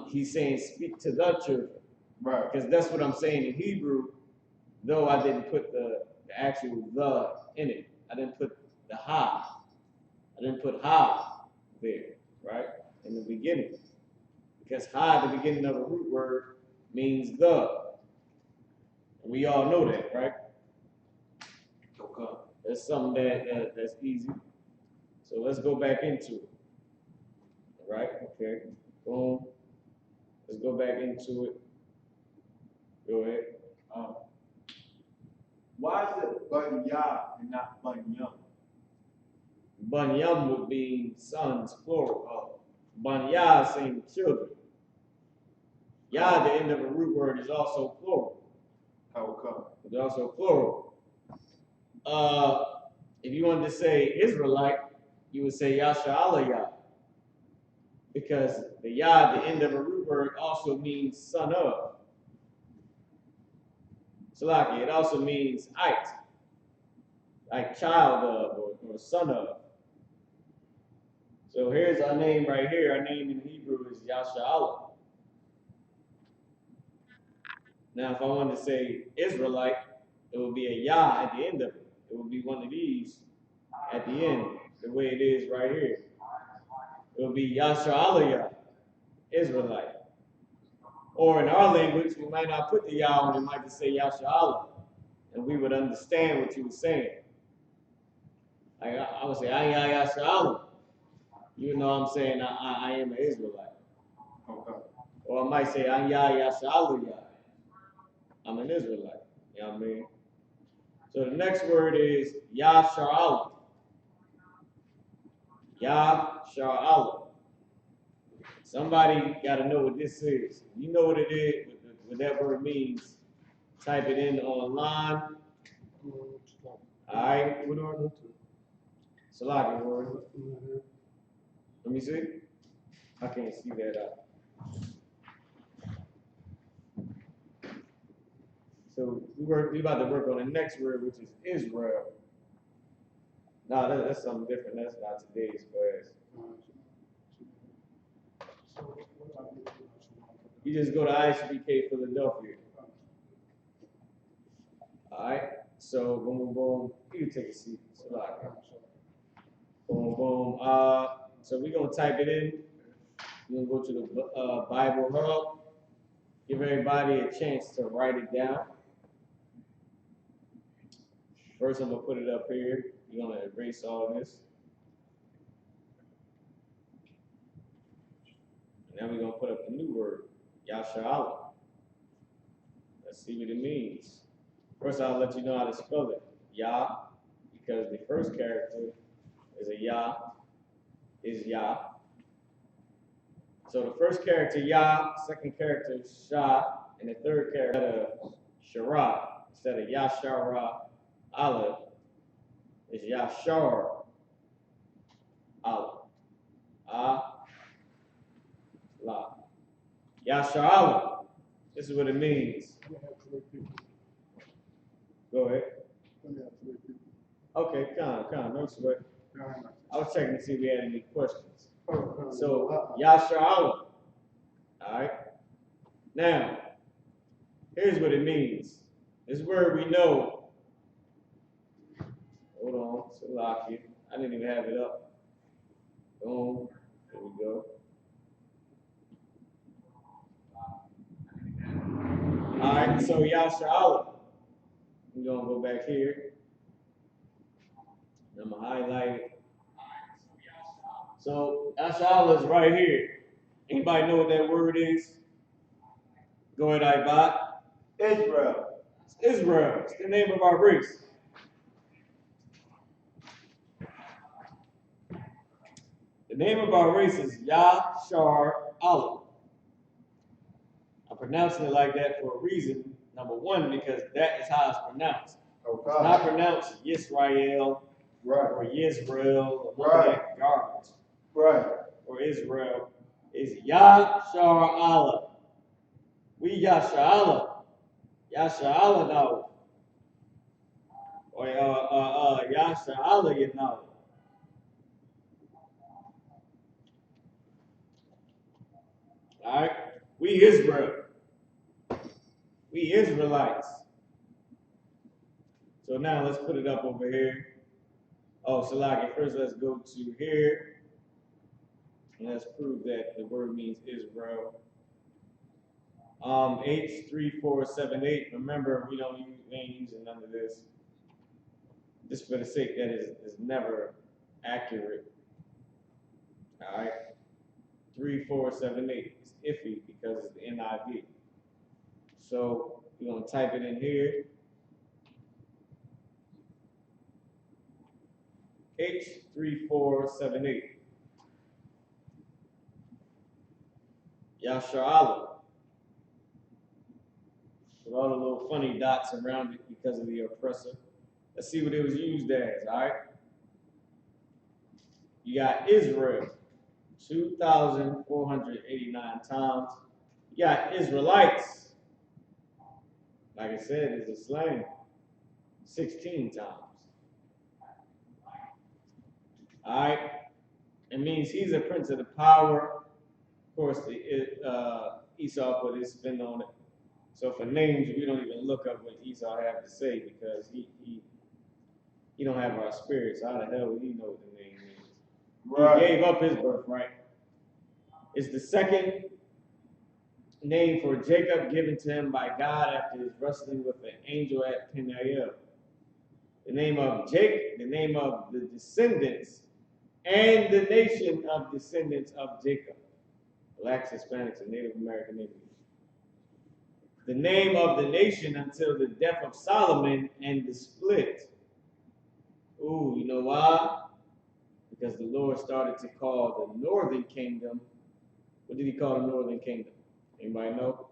S2: he's saying speak to the children. Right. Because that's what I'm saying in Hebrew, though I didn't put the actual the in it. I didn't put the ha. I didn't put ha there, right? In the beginning. Because ha at the beginning of a root word means the. And we all know that, right? Okay. That's something that's easy. So let's go back into it. All right? Okay. Boom. Let's go back into it. Go ahead.
S1: Why is it Bunyam and not Bunyam?
S2: Bunyam would be sons, plural. Bunya is saying children. Ya, the end of a root word, is also plural.
S1: How come?
S2: It's also plural. If you wanted to say Israelite, you would say Yasha'Allah Ya. Because the Ya, the end of a root word, also means son of. Salaki, it also means ite, like child of or son of. So here's our name right here. Our name in Hebrew is Yasha'Allah. Now, if I wanted to say Israelite, it would be a Yah at the end of it. It would be one of these at the end. the way it is right here. It'll be Yasha'Aliyah, Israelite. Or in our language, we might not put the Yah on, we might just say Yasha'Allah, and we would understand what you were saying. I would say, Ayah Yasha'Allah. You know I'm saying I am an Israelite.
S3: Okay.
S2: Or I might say, Ayah Yasha'Aliyah. I'm an Israelite. You know what I mean? So the next word is Yasha'Allah. Yasha'Allah. Somebody got to know what this is. You know what it is, what that word means. Type it in online. All right.
S4: What do I go to?
S2: Salaki word. Let me see. I can't see that. So we about to work on the next word, which is Israel. No, that's something different. That's not today's class. You just go to ISBK Philadelphia. All right. So boom, boom, boom. You can take a seat. Salaki. Boom, boom. So we're gonna type it in. We're gonna go to the Bible Hub. Give everybody a chance to write it down. First, I'm gonna put it up here. You're gonna erase all this. And now we're gonna put up the new word, Yasha'Allah. Let's see what it means. First, I'll let you know how to spell it. Yah, because the first character is a Yah, is Yah. So the first character, Yah, second character, Shah, and the third character, Shara. Instead of Yashara Allah, is Yashar Allah. Allah. Yasha'Allah. This is what it means. Go ahead. Okay, come, no sweat. I was checking to see if we had any questions. So, Yasha'Allah. Alright? Now, here's what it means. This word we know. Hold on, Salaki. I didn't even have it up. Boom. There we go. Alright, so Yasha'Allah. We're going to go back here. I'm going to highlight it. So Yasha'Allah is right here. Anybody know what that word is? Go ahead, Ibad.
S3: Israel.
S2: It's Israel. It's the name of our race. The name of our race is Yasha'Allah. I'm pronouncing it like that for a reason. Number one, because that is how it's pronounced.
S3: Okay.
S2: It's not pronounced Yisrael or Yisrael or that garbage.
S3: Right.
S2: Or Israel. It's Yasha'Allah. We Yasha'Allah. Yasha'Allah now. Or Yasha'Allah you know. Alright? We Israel. We Israelites. So now let's put it up over here. Oh, Salaki, first let's go to here. And let's prove that the word means Israel. H3478. Remember, we ain't using none of this. Just for the sake that is never accurate. Alright. 3478. It's iffy because it's the NIV. So we're gonna type it in here. H3478. Yasha'Allah. With all the little funny dots around it because of the oppressor. Let's see what it was used as, all right? You got Israel, 2,489 times. You got Israelites, like I said, it's a slang, 16 times. All right? It means he's a prince of the power. Of course, Esau put his spin on it. So for names, we don't even look up what Esau have to say because he don't have our spirits. How the hell would he know what the name means? He gave up his birthright. It's the second name for Jacob given to him by God after his wrestling with the angel at Peniel. The name of Jacob, the name of the descendants, and the nation of descendants of Jacob. Blacks, Hispanics, and Native American Indians. The name of the nation until the death of Solomon and the split. Ooh, you know why? Because the Lord started to call the northern kingdom. What did he call the northern kingdom? Anybody know?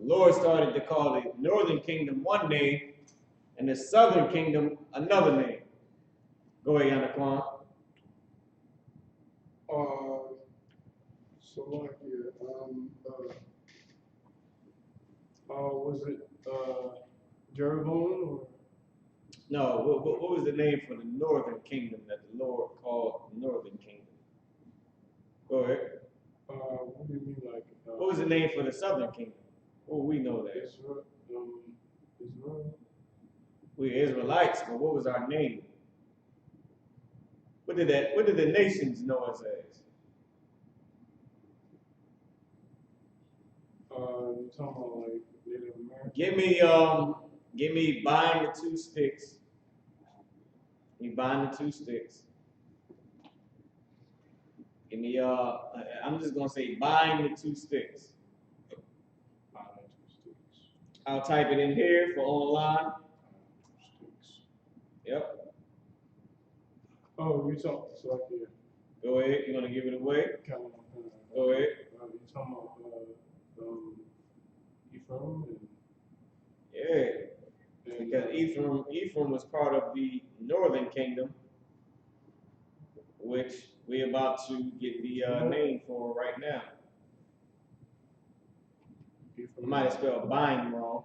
S2: The Lord started to call the northern kingdom one name and the southern kingdom another name. Go ahead, Yanakwan.
S4: So like was it Jeroboam or?
S2: No, what was the name for the northern kingdom that the Lord called the northern kingdom? Go ahead.
S4: What do you mean like?
S2: What was the name for the southern kingdom? Oh, we know that.
S4: Israel. Israel.
S2: We Israelites, but what was our name? What did the nations know us as?
S4: You talking about like Native American?
S2: Give me bind the two sticks. You bind the two sticks. Give me I'm just gonna say bind the two sticks.
S4: Bind the two sticks.
S2: I'll type it in here for online.
S4: Sticks.
S2: Yep.
S4: Oh, you talking so like yeah.
S2: Go ahead. You wanna give it away? Go ahead.
S4: You talking about Ephraim and
S2: Yeah. Because Ephraim was part of the northern kingdom, which we're about to get the name for right now. I might have spelled bind wrong.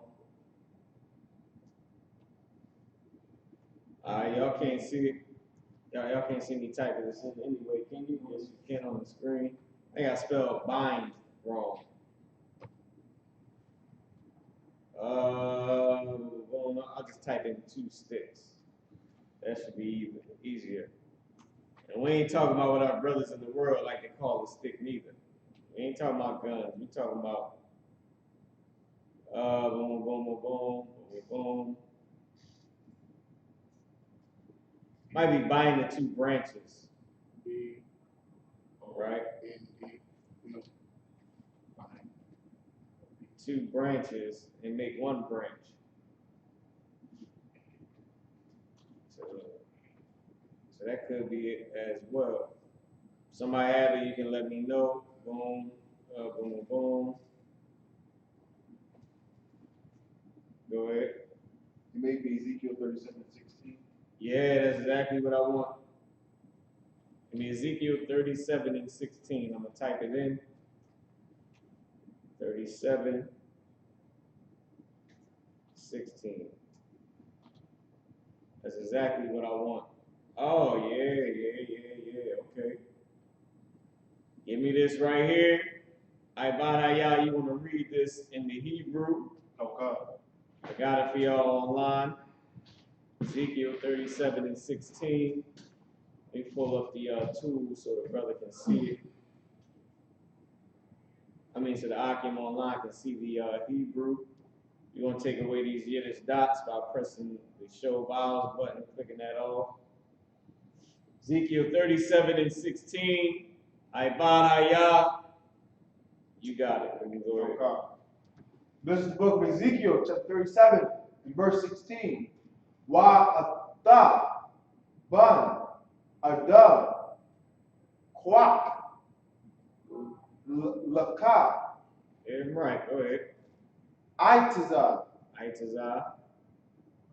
S2: Y'all can't see it. Y'all can't see me typing this in anyway, can you? Yes, you can on the screen. I think I spelled bind wrong. I'll just type in two sticks. That should be easier. And we ain't talking about what our brothers in the world like to call a stick neither. We ain't talking about guns. We talking about boom, boom, boom, boom, boom, boom. Might be buying the two branches. Right? Two branches and make one branch. So that could be it as well. Somebody have it, you can let me know. Boom, boom, boom, boom. Go ahead.
S1: You may be Ezekiel 37:16.
S2: Yeah, that's exactly what I want. Give me Ezekiel 37:16. I'm gonna type it in. 37:16. That's exactly what I want. Oh yeah. Okay. Give me this right here. Ibadayah, you want to read this in the Hebrew?
S1: Okay.
S2: I got it for y'all online. Ezekiel 37:16. Let me pull up the tool so the brother can see it. So the Akim online can see the Hebrew. You're going to take away these Yiddish dots by pressing the show vowels button, clicking that off. Ezekiel 37:16. Ibadayah. You got it. Let me go ahead.
S1: Okay. This is the book of Ezekiel, chapter 37, and verse 16. Wa'atah, ban, adam, quack, lakah,
S2: Right, go ahead.
S1: itazah,
S2: Itazah,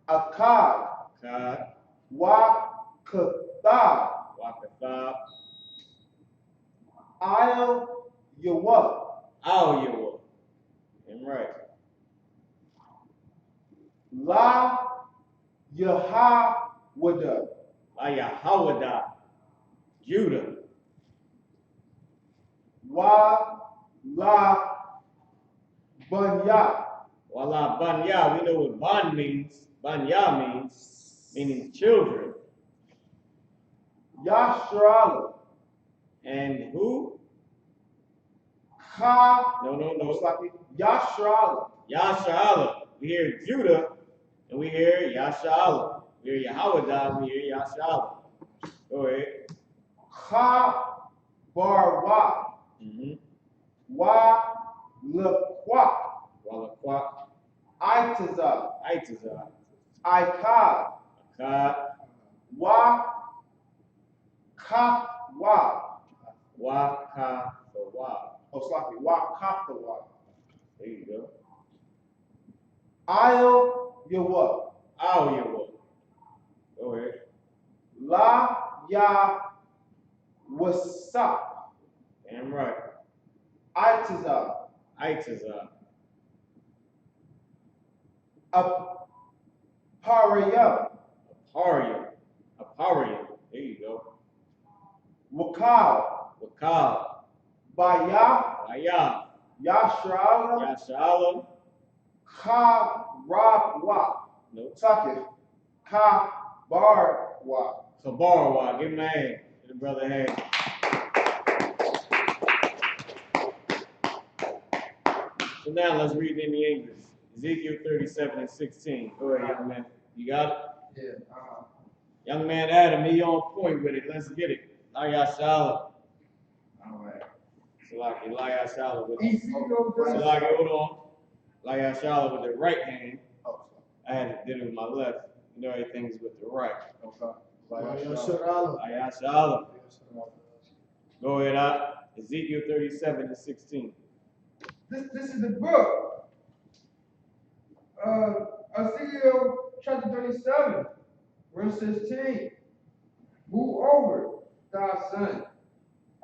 S1: akkad,
S2: Kad,
S1: wa'kathah,
S2: Wakathab,
S1: I'll Yawah,
S2: Al Yawah. Right.
S1: La Yahawada,
S2: Ayahawadah, Judah.
S1: Wa La Banya,
S2: Wala Banya, we know what Ban means. Banya means, meaning children.
S3: Yasharala.
S2: And who?
S3: No.
S2: No.
S3: It's like Yasharala.
S2: Yasharala. We hear Judah, and we hear Yasharala. We hear Yahweh, we hear Yasharala. Go ahead.
S3: Barwa. Wa Lequa.
S2: Walakwa.
S3: Itazah.
S2: Itazah.
S3: Ikad.
S2: Akkad.
S3: Wa Kafwa.
S2: Waka. For wa.
S3: Oh, sloppy. Wa Kafwa.
S2: There you go.
S3: Io Yawa.
S2: Al Yahweh. Go ahead.
S3: La Ya Wasa.
S2: Damn right.
S3: Itazah.
S2: Itazah.
S3: Aparia.
S2: Aparia. Aparia. There you go.
S3: Wakal.
S2: Wakal.
S3: Baya.
S2: Ayah.
S3: Yashrala.
S2: Yashalom.
S3: Karawwa.
S2: No.
S3: Takif. Kabarwa.
S2: Kabarwa. Give him a hand. Give the brother a hand. So now let's read in the English. Ezekiel 37 and 16. Go ahead, young man. You got it?
S3: Yeah.
S2: Young man Adam, he on point with it. Let's get it. Layashala.
S3: All right.
S2: Salaki, Layashala with it.
S3: Ezekiel
S2: Salaki, hold on. Layashala with the right hand.
S3: Oh,
S2: I did it with my left. You know everything's with the right.
S3: okay.
S2: Layashala. Go ahead, out. Ezekiel 37 and 16.
S3: This is the book. Ezekiel chapter 37, verse 16. Moreover, thou son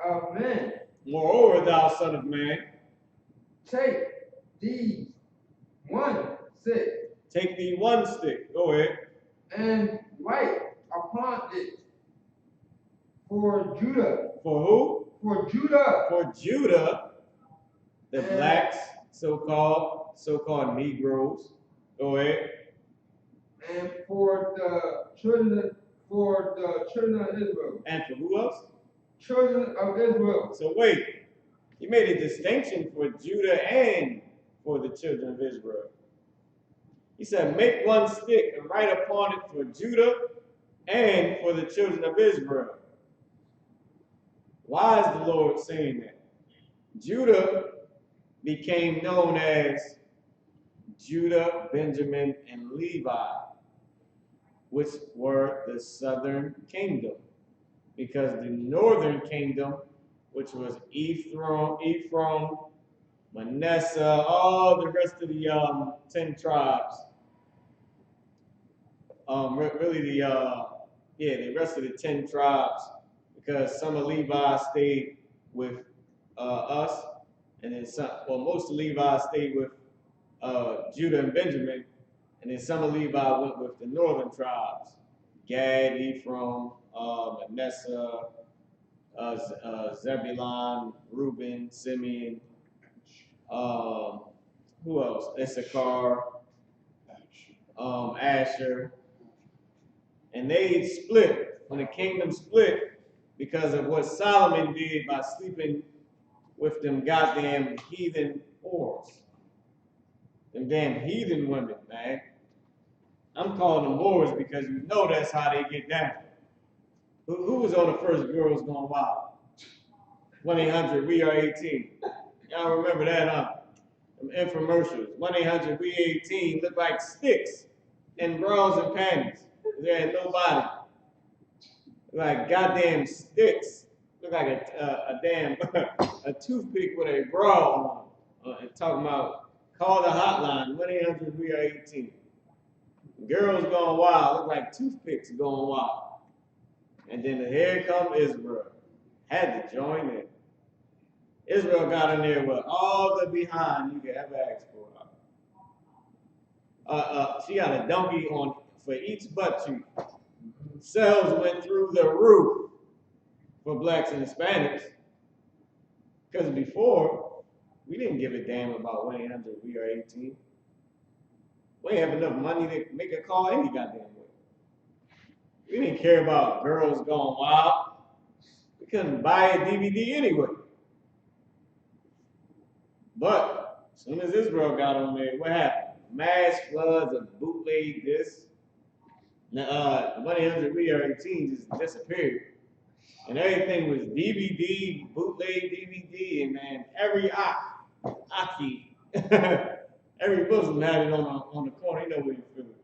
S3: of man,
S2: Moreover, thou son of man,
S3: take these one stick
S2: take thee one stick. Go ahead.
S3: and write upon it for Judah.
S2: For who?
S3: For Judah.
S2: For Judah, the blacks, so-called Negroes. Go ahead.
S3: And for the children of Israel.
S2: And for who else?
S3: Children of Israel.
S2: So wait, you made a distinction for Judah and for the children of Israel. He said, make one stick and write upon it for Judah and for the children of Israel. Why is the Lord saying that? Judah became known as Judah, Benjamin, and Levi, which were the southern kingdom. Because the northern kingdom, which was Ephraim, Manasseh, all the rest of the 10 tribes, the rest of the 10 tribes, because some of Levi stayed with us, and then most of Levi stayed with Judah and Benjamin, and then some of Levi went with the northern tribes, Gad, Ephraim, Manasseh, Zebulun, Reuben, Simeon, who else? Issachar, Asher. And they split, when the kingdom split, because of what Solomon did by sleeping with them goddamn heathen whores. Them damn heathen women, man. I'm calling them whores because you know that's how they get down. Who was on the first Girls Gone Wild? 1-800-WE-ARE-18. Y'all remember that, huh? Them infomercials. 1-800-WE-ARE-18 look like sticks and bras and panties. There ain't nobody. Like goddamn sticks. Look like a damn a toothpick with a bra on. And talking about call the hotline 1-800-WE-ARE-18. Girls Gone Wild look like toothpicks going wild. And then here come Israel. Had to join in. Israel got in there with all the behind you could ever ask for. She got a donkey on for each butt cheek. Sales went through the roof for blacks and Hispanics. Because before, we didn't give a damn about 1-800-WE-ARE-18. We ain't have enough money to make a call any goddamn way. We didn't care about girls going wild. We couldn't buy a DVD anyway. But as soon as Israel got on there, what happened? Mass floods of bootleg this. The 100 just disappeared. And everything was DVD, bootleg DVD, and man, every Aki, every Muslim had it on the corner. You know where you feel it.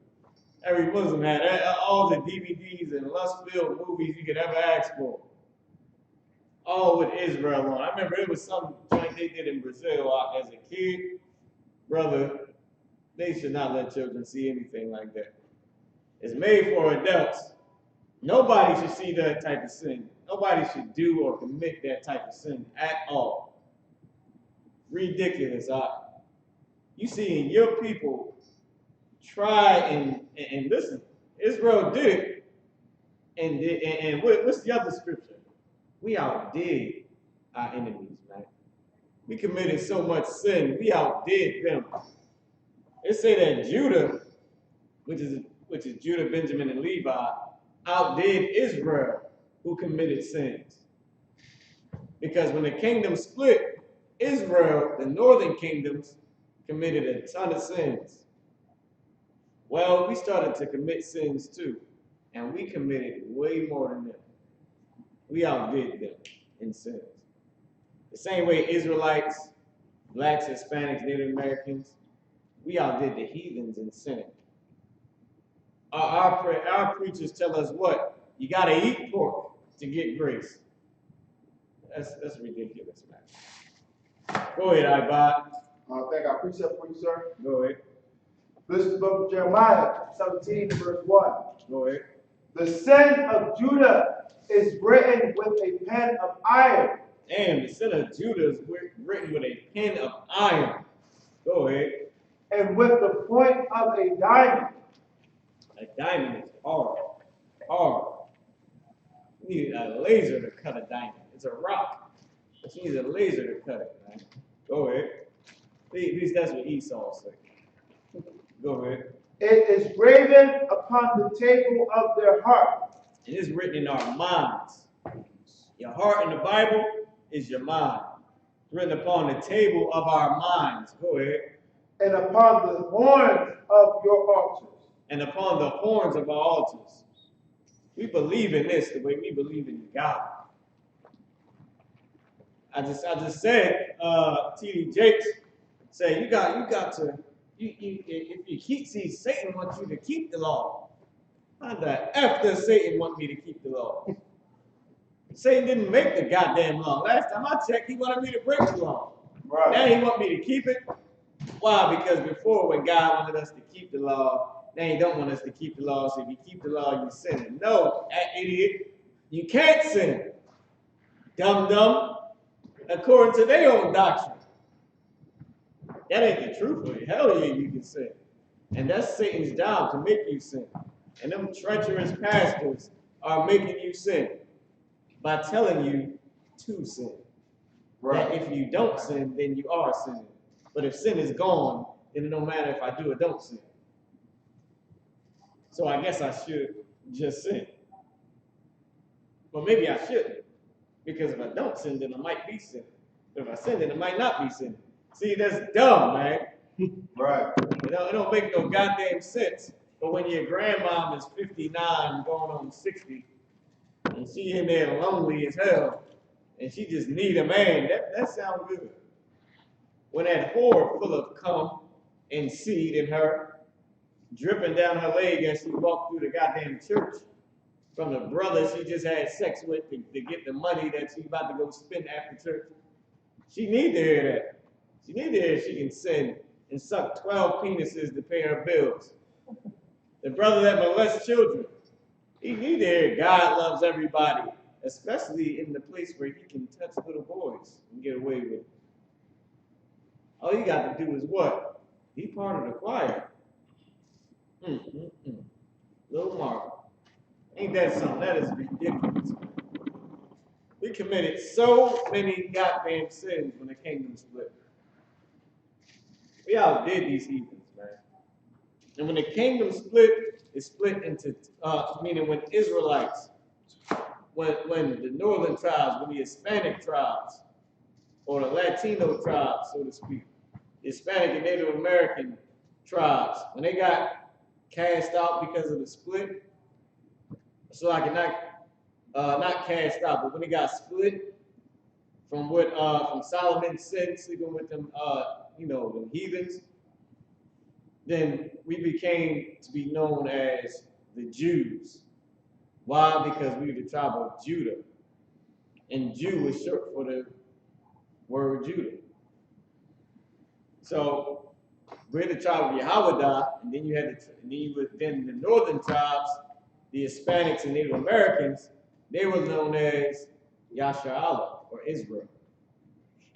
S2: Every Muslim had all the DVDs and lust-filled movies you could ever ask for. All with Israel on. I remember it was some joint they did in Brazil as a kid. Brother, they should not let children see anything like that. It's made for adults. Nobody should see that type of sin. Nobody should do or commit that type of sin at all. Ridiculous. You seeing your people try and listen. Israel did it. And what's the other scripture? We outdid our enemies, man. We committed so much sin, we outdid them. They say that Judah, which is Judah, Benjamin, and Levi, outdid Israel, who committed sins. Because when the kingdom split, Israel, the northern kingdoms, committed a ton of sins. Well, we started to commit sins too, and we committed way more than them. We outdid them in sins. The same way Israelites, blacks, Hispanics, Native Americans, we outdid the heathens in sin. Our preachers tell us what? You got to eat pork to get grace. That's ridiculous, man. Go ahead, Ibad.
S3: I think I precept for you, sir.
S2: Go ahead.
S3: This is the book of Jeremiah, 17, verse 1.
S2: Go ahead.
S3: The sin of Judah is written with a pen of iron.
S2: Damn, the sin of Judah is written with a pen of iron. Go ahead.
S3: And with the point of a diamond.
S2: A diamond is hard. Hard. You need a laser to cut a diamond. It's a rock. But you need a laser to cut it, man. Go ahead. At least that's what Esau said. Go ahead.
S3: It is graven upon the table of their heart.
S2: It is written in our minds. Your heart in the Bible is your mind. It's written upon the table of our minds. Go ahead.
S3: And upon the horns of your altars.
S2: And upon the horns of our altars. We believe in this the way we believe in God. I just said, T.D. Jakes said, you got to, if you keep, see, Satan wants you to keep the law. How the F does Satan want me to keep the law? Satan didn't make the goddamn law. Last time I checked, he wanted me to break the law.
S3: Right.
S2: Now he want me to keep it. Why? Because before, when God wanted us to keep the law, now he don't want us to keep the law. So if you keep the law, you sin. No, idiot, you can't sin. Dumb. According to their own doctrine. That ain't the truth of it. Hell yeah, you can sin. And that's Satan's job, to make you sin. And them treacherous pastors are making you sin by telling you to sin. Right. That if you don't sin, then you are sinning. But if sin is gone, then it don't matter if I do or don't sin. So I guess I should just sin. But maybe I shouldn't. Because if I don't sin, then I might be sinning. But if I sin, then I might not be sinning. See, that's dumb, man.
S3: Right.
S2: It don't make no goddamn sense. But when your grandmom is 59 going on 60, and she in there lonely as hell, and she just need a man, that sounds good. When that whore full of cum and seed in her, dripping down her leg as she walked through the goddamn church, from the brother she just had sex with to get the money that she about to go spend after church. She need to hear that. She need to hear she can sin and suck 12 penises to pay her bills. The brother that molests children, he need to hear God loves everybody, especially in the place where he can touch little boys and get away with it. All you got to do is what? Be part of the choir. Little Marvin. Ain't that something? That is ridiculous. We committed so many goddamn sins when the kingdom split. We outdid these heathens, man. And when the kingdom split, it split into, meaning when Israelites, when the northern tribes, when the Hispanic tribes, or the Latino tribes, so to speak, Hispanic and Native American tribes, when they got cast out because of the split, so I can not cast out, but when they got split from what from Solomon's sin, sleeping with them, them heathens, then we became to be known as the Jews. Why? Because we were the tribe of Judah, and Jew is short for the word Judah. So we're the tribe of Yahweh, and then you had then the northern tribes, the Hispanics and Native Americans, they were known as Yasharallah or Israel,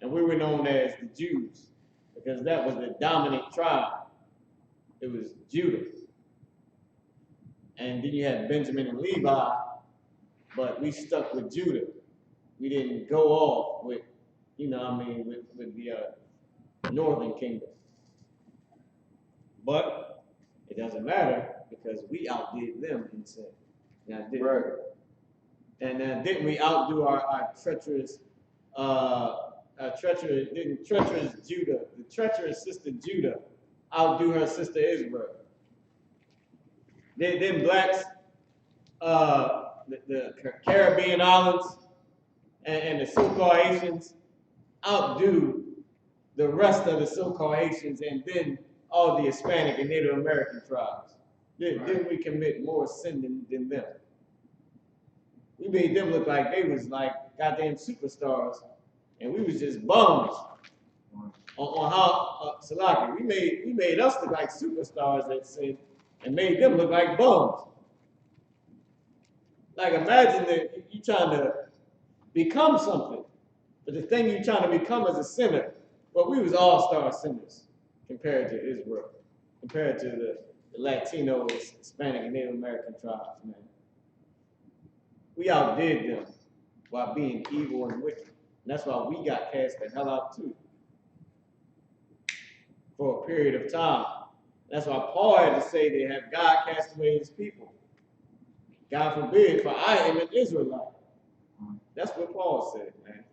S2: and we were known as the Jews because that was the dominant tribe. It was Judah, and then you had Benjamin and Levi, but we stuck with Judah. We didn't go off with, with the northern kingdom. But it doesn't matter because we outdid them in sin. Now, didn't
S3: Right.
S2: didn't we outdo our treacherous Judah, the treacherous sister Judah, outdo her sister Israel? Then blacks, the Caribbean islands and the so-called Haitians outdo the rest of the so-called Haitians and then all the Hispanic and Native American tribes. Then we commit more sin than them. We made them look like they was like goddamn superstars, and we was just bums on how Salaki. We made us look like superstars at sin, and made them look like bums. Like imagine that you trying to become something, but the thing you're trying to become is a sinner. But we was all-star sinners compared to Israel, compared to the Latino, Hispanic, and Native American tribes, man. We outdid them while being evil and wicked. And that's why we got cast the hell out too. For a period of time. That's why Paul had to say they have God cast away his people. God forbid, for I am an Israelite. That's what Paul said, man.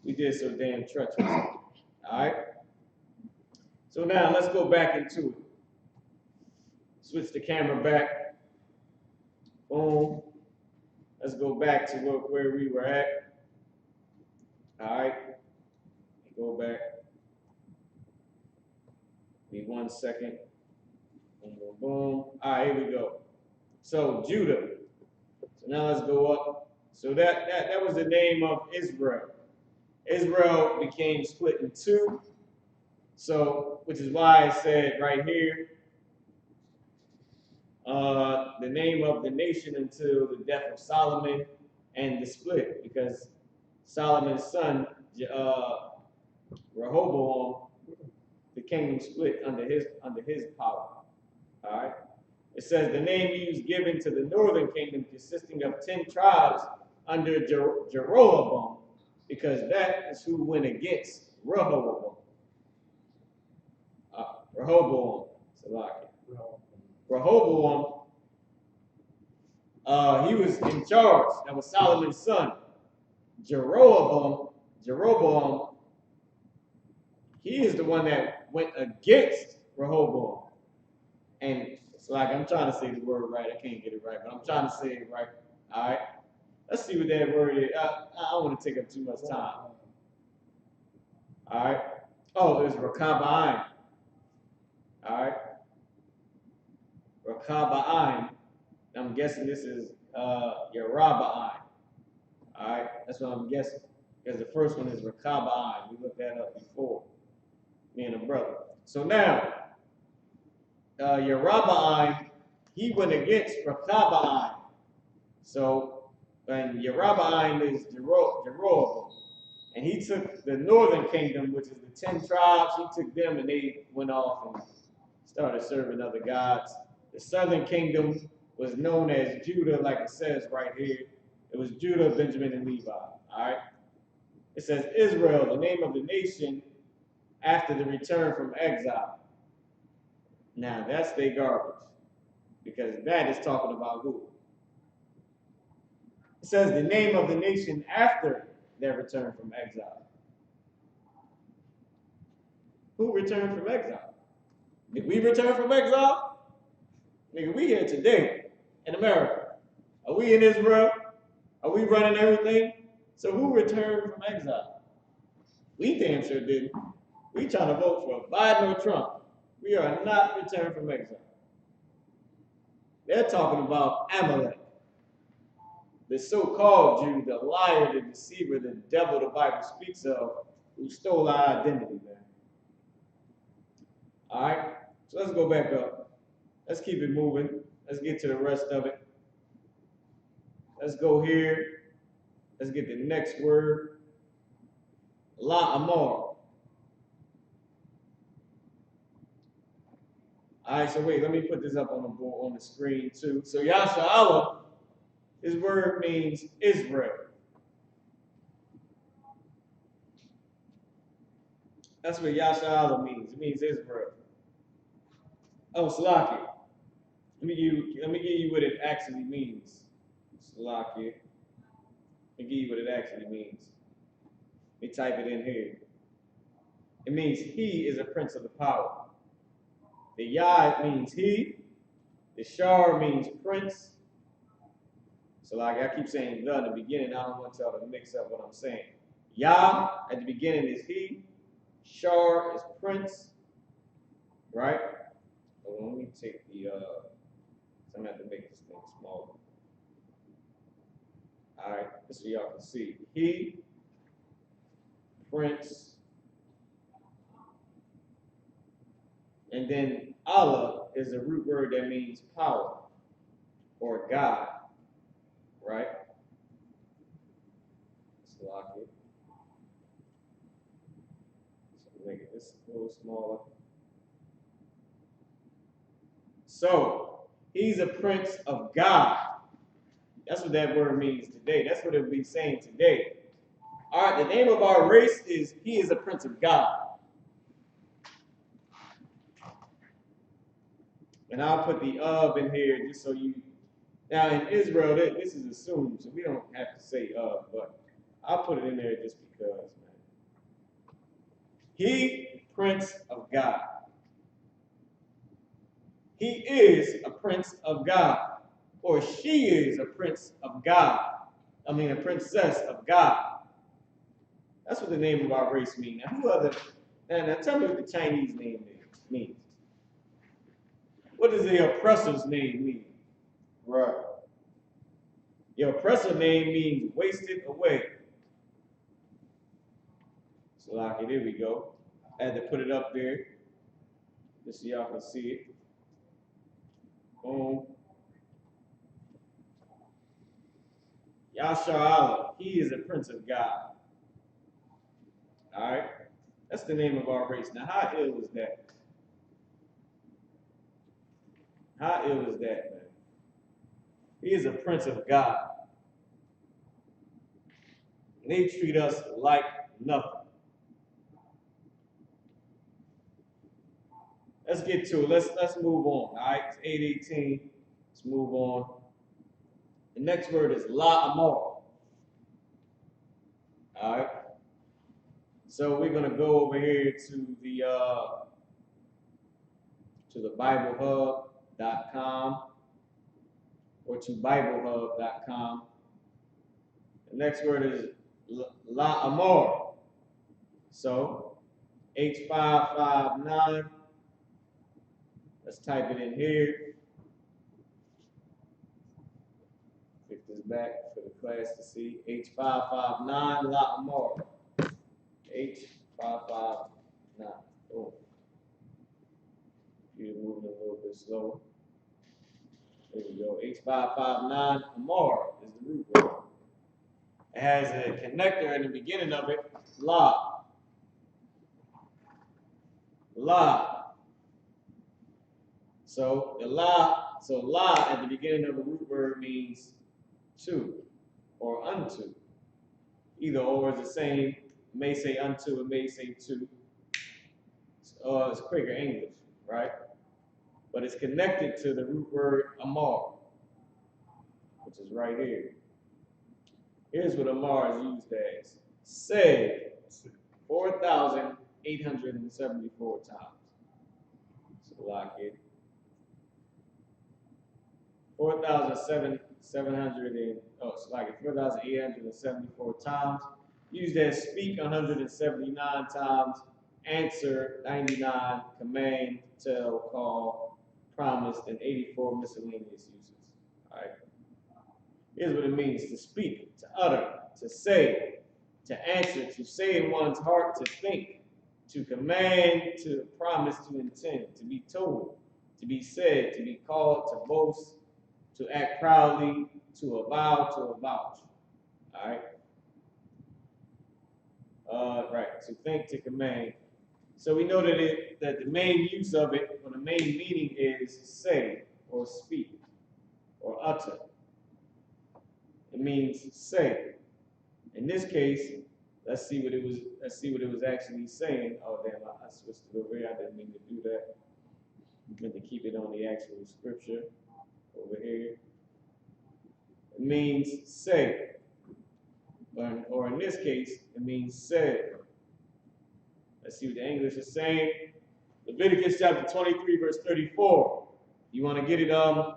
S2: We did so damn treacherous. All right? So now let's go back into it. Switch the camera back. Boom. Let's go back to where we were at. All right. Go back. Give me 1 second. Boom, boom, boom. All right, here we go. So Judah. So now let's go up. So that was the name of Israel. Israel became split in two. So, which is why I said right here, the name of the nation until the death of Solomon and the split, because Solomon's son, Rehoboam, the kingdom split under his power. All right. It says the name he was given to the northern kingdom, consisting of 10 tribes under Jeroboam, because that is who went against Rehoboam. Rehoboam, he was in charge. That was Solomon's son. Jeroboam, he is the one that went against Rehoboam. And it's like I'm trying to say the word right. I can't get it right, but I'm trying to say it right. All right. Let's see what that word is. I don't want to take up too much time. All right. Oh, there's Rakabaim. All right. Rakabaim. I'm guessing this is Yerabaim. All right. That's what I'm guessing. Because the first one is Rakabaim. We looked that up before. Me and a brother. So now, Yerabaim, he went against Rakabaim. So, and Yerabaim is Jeroboam. And he took the northern kingdom, which is the 10 tribes, he took them and they went off and started serving other gods. The southern kingdom was known as Judah, like it says right here. It was Judah, Benjamin, and Levi. All right. It says Israel, the name of the nation after the return from exile. Now that's their garbage. Because that is talking about who? It says the name of the nation after their return from exile. Who returned from exile? Did we return from exile? Nigga, we here today in America. Are we in Israel? Are we running everything? So who returned from exile? We damn sure didn't. We trying to vote for Biden or Trump. We are not returned from exile. They're talking about Amalek, the so-called Jew, the liar, the deceiver, the devil the Bible speaks of, who stole our identity, man. All right, so let's go back up. Let's keep it moving. Let's get to the rest of it. Let's go here. Let's get the next word. La Amor. All right, so wait, let me put this up on the board, on the screen too. So Yasha'Allah, his word means Israel. That's what Yasha'Allah means. It means Israel. Oh, Salaki. Let me give you what it actually means. Salaki. Let me give you what it actually means. Let me type it in here. It means he is a prince of the power. The Yah means he. The Shar means prince. So like I keep saying the in the beginning, I don't want y'all to mix up what I'm saying. Yah at the beginning is he. Shar is prince. Right? Hold on, let me take the so I'm gonna have to make this thing smaller. Alright, so y'all can see. He, prince, and then Allah is a root word that means power or God. Right? So lock it. So make this a little smaller. So he's a prince of God. That's what that word means today. That's what it will be saying today. All right, the name of our race is he is a prince of God. And I'll put the of in here just so you. Now in Israel, this is assumed, so we don't have to say of, but I'll put it in there just because, man. He, prince of God. He is a prince of God, or she is a prince of God. I mean, a princess of God. That's what the name of our race means. Now, who other? Now tell me what the Chinese name means. What does the oppressor's name mean?
S3: Right.
S2: Your oppressor name means wasted away. So, like, there we go. I had to put it up there just so y'all can see it. Boom. Yasha'Allah, he is a prince of God. All right? That's the name of our race. Now, how ill is that? How ill is that, man? He is a prince of God. And they treat us like nothing. Let's get to it. Let's move on. All right, it's 8:18. Let's move on. The next word is La Amor. All right. So we're gonna go over here to the BibleHub.com or to BibleHub.com. The next word is La Amor. So H559. Let's type it in here. Pick this back for the class to see. H559 La Amor. H559. Boom. You're moving a little bit slow. There we go. H559 Amor is the root word. It has a connector in the beginning of it. La. La. So the la at the beginning of a root word means to or unto. Either or is the same. It may say unto, it may say to. It's Quaker English, right? but it's connected to the root word amar, which is right here. Here's what amar is used as. Said 4,874 times. So lock it. 4,874 times. Used as speak 179 times. Answer 99. Command, tell, call, promise, and 84 miscellaneous uses. All right. Here's what it means to speak, to utter, to say, to answer, to say in one's heart, to think, to command, to promise, to intend, to be told, to be said, to be called, to boast, to act proudly, to avow, to avouch. All right. Right. To think, to command. So we know that the main use of it, or the main meaning is say, or speak, or utter. It means say. In this case, let's see what it was actually saying. Oh damn, I switched it over here. I didn't mean to do that. I meant to keep it on the actual scripture over here. It means say. Or in this case, it means said. Let's see what the English is saying. Leviticus chapter 23, verse 34. You want to get it, young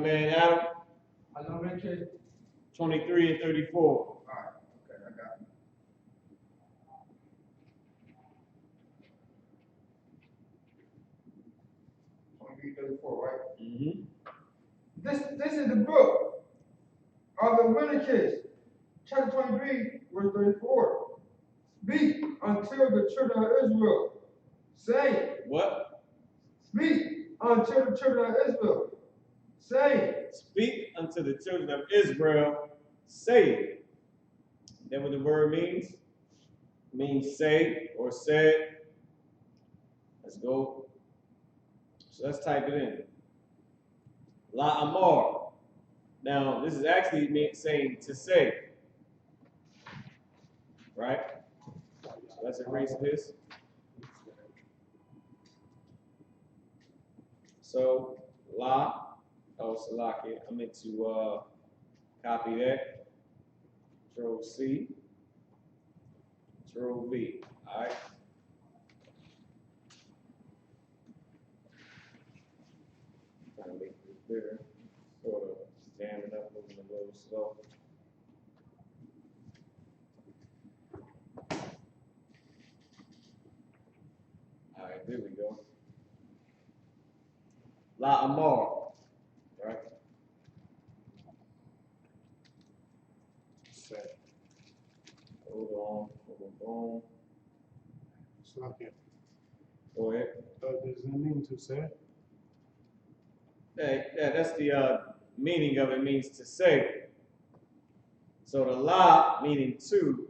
S2: man Adam?
S3: I know that kid.
S2: 23 and 34.
S3: All right, okay, I got it. 23:34, right?
S2: Mm-hmm.
S3: This is the book of Leviticus, chapter 23, verse 34. Speak until the children of Israel, saying,
S2: What?
S3: speak unto the children of Israel, saying,
S2: Speak unto the children of Israel, saying. That what the word means? It means say or said. Let's go. So let's type it in. La amar. Now, this is actually saying to say. Right? So let's erase this. So, la. Oh, Salaki. I meant to copy that. Control C. Control V. All right. Trying to make this bigger. Sort of jamming up, moving a little slow. All right, there we go. La amar. Right?
S4: Say.
S2: Hold on. Boom.
S4: Slovakia.
S2: Go ahead.
S4: Does it mean to say?
S2: Yeah, that's the meaning of it, means to say. So the la meaning to,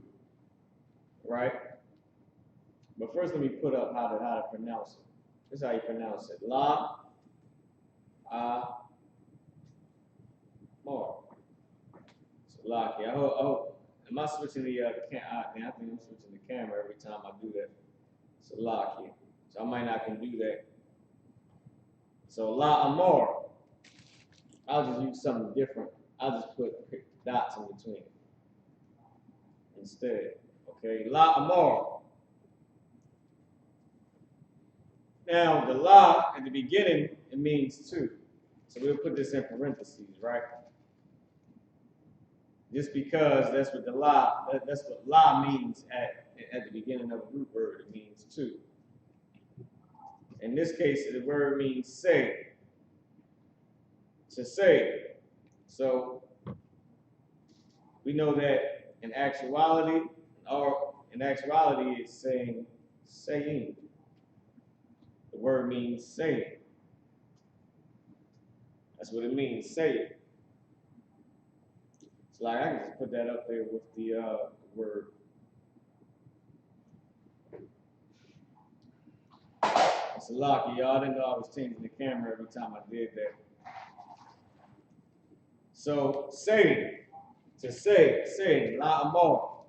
S2: right? But first let me put up how to pronounce it. This is how you pronounce it. La more. So Laki. I hope. Am I switching the camera? I think I'm switching the camera every time I do that. So Laki. So I might not can do that. So La Amor. I'll just use something different. I'll just put dots in between instead. Okay, La Amor. Now the La at the beginning, it means to. So we'll put this in parentheses, right? Just because that's what that's what La means at the beginning of a root word. It means to. In this case, the word means say. To say. So we know that in actuality, it's saying. The word means saying. That's what it means, say. It's like I can just put that up there with the word. It's a lucky, y'all. I didn't know I was changing the camera every time I did that. So saying, to say, la amor.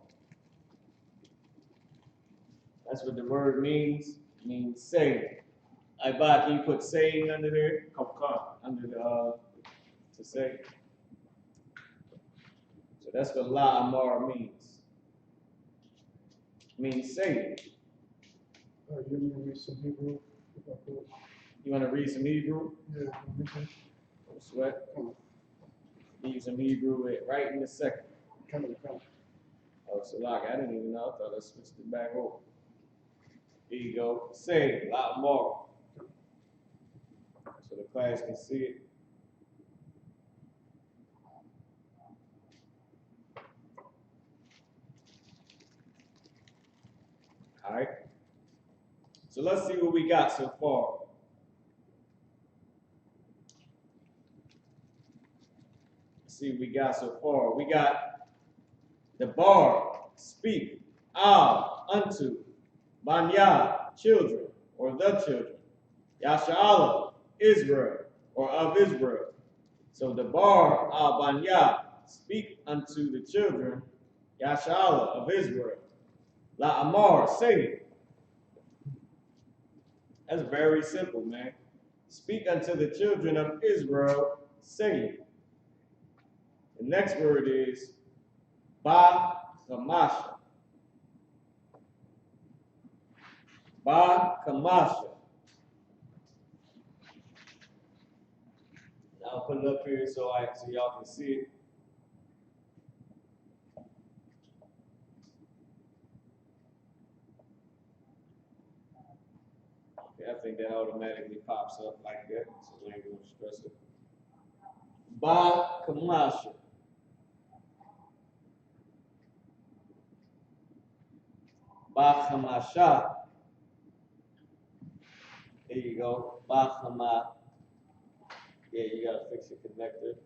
S2: That's what the word means. It means saying. Bob, can you put saying under there? Under the to say. So that's what La Amar means. It means saying.
S4: Oh, you want me to read some Hebrew?
S2: You want to read some Hebrew?
S4: Yeah.
S2: Don't sweat. Read some Hebrew right in a second.
S4: Come.
S2: Oh, so like I didn't even know. I thought I switched it back over. Here you go. Say La Amar. So the class can see it. All right. So let's see what we got so far. Let's see what we got so far. We got the bar, speak, unto, banya, children, or the children. Yasha'Allah, Israel, or of Israel. So the bar, banya, speak unto the children, Yasha'Allah, of Israel. La Amar, say. That's very simple, man. Speak unto the children of Israel, say. The next word is Ba Kamasha. Ba Kamasha. Now I'll put it up here so y'all can see it. Okay, I think that automatically pops up like that, so we ain't gonna stress it. Ba Kamasha. Ba Kamasha. There you go. Ba Kama. Yeah, you gotta fix your connector.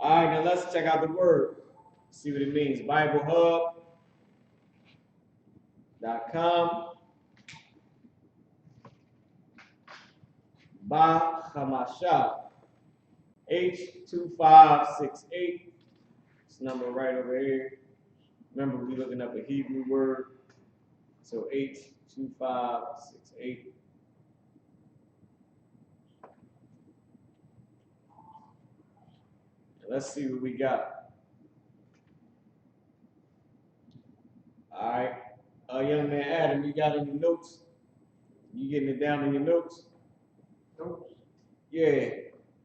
S2: All right, now let's check out the word. See what it means. BibleHub.com. Ba Hamasha. H2568. This number right over here. Remember, we're looking up a Hebrew word. So H2568. Let's see what we got. All right. Young man Adam, you got any notes? You getting it down in your notes?
S3: Notes.
S2: Yeah.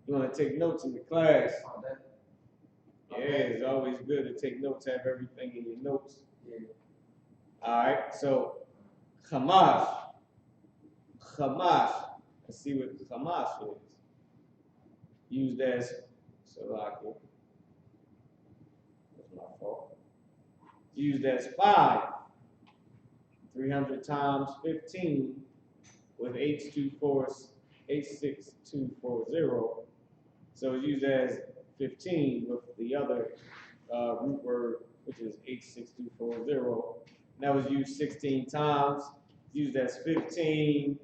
S2: You want to take notes in the class?
S3: Oh, that.
S2: Yeah, it's always good to take notes, have everything in your notes.
S3: Yeah.
S2: All right. So, Hamash. Hamash. Let's see what Hamash is. Used as Salaki. That's my fault. Used as 5. 300 times 15 with H6240. So it's used as 15 with the other root word, which is H6240. That was used 16 times. Used as 15,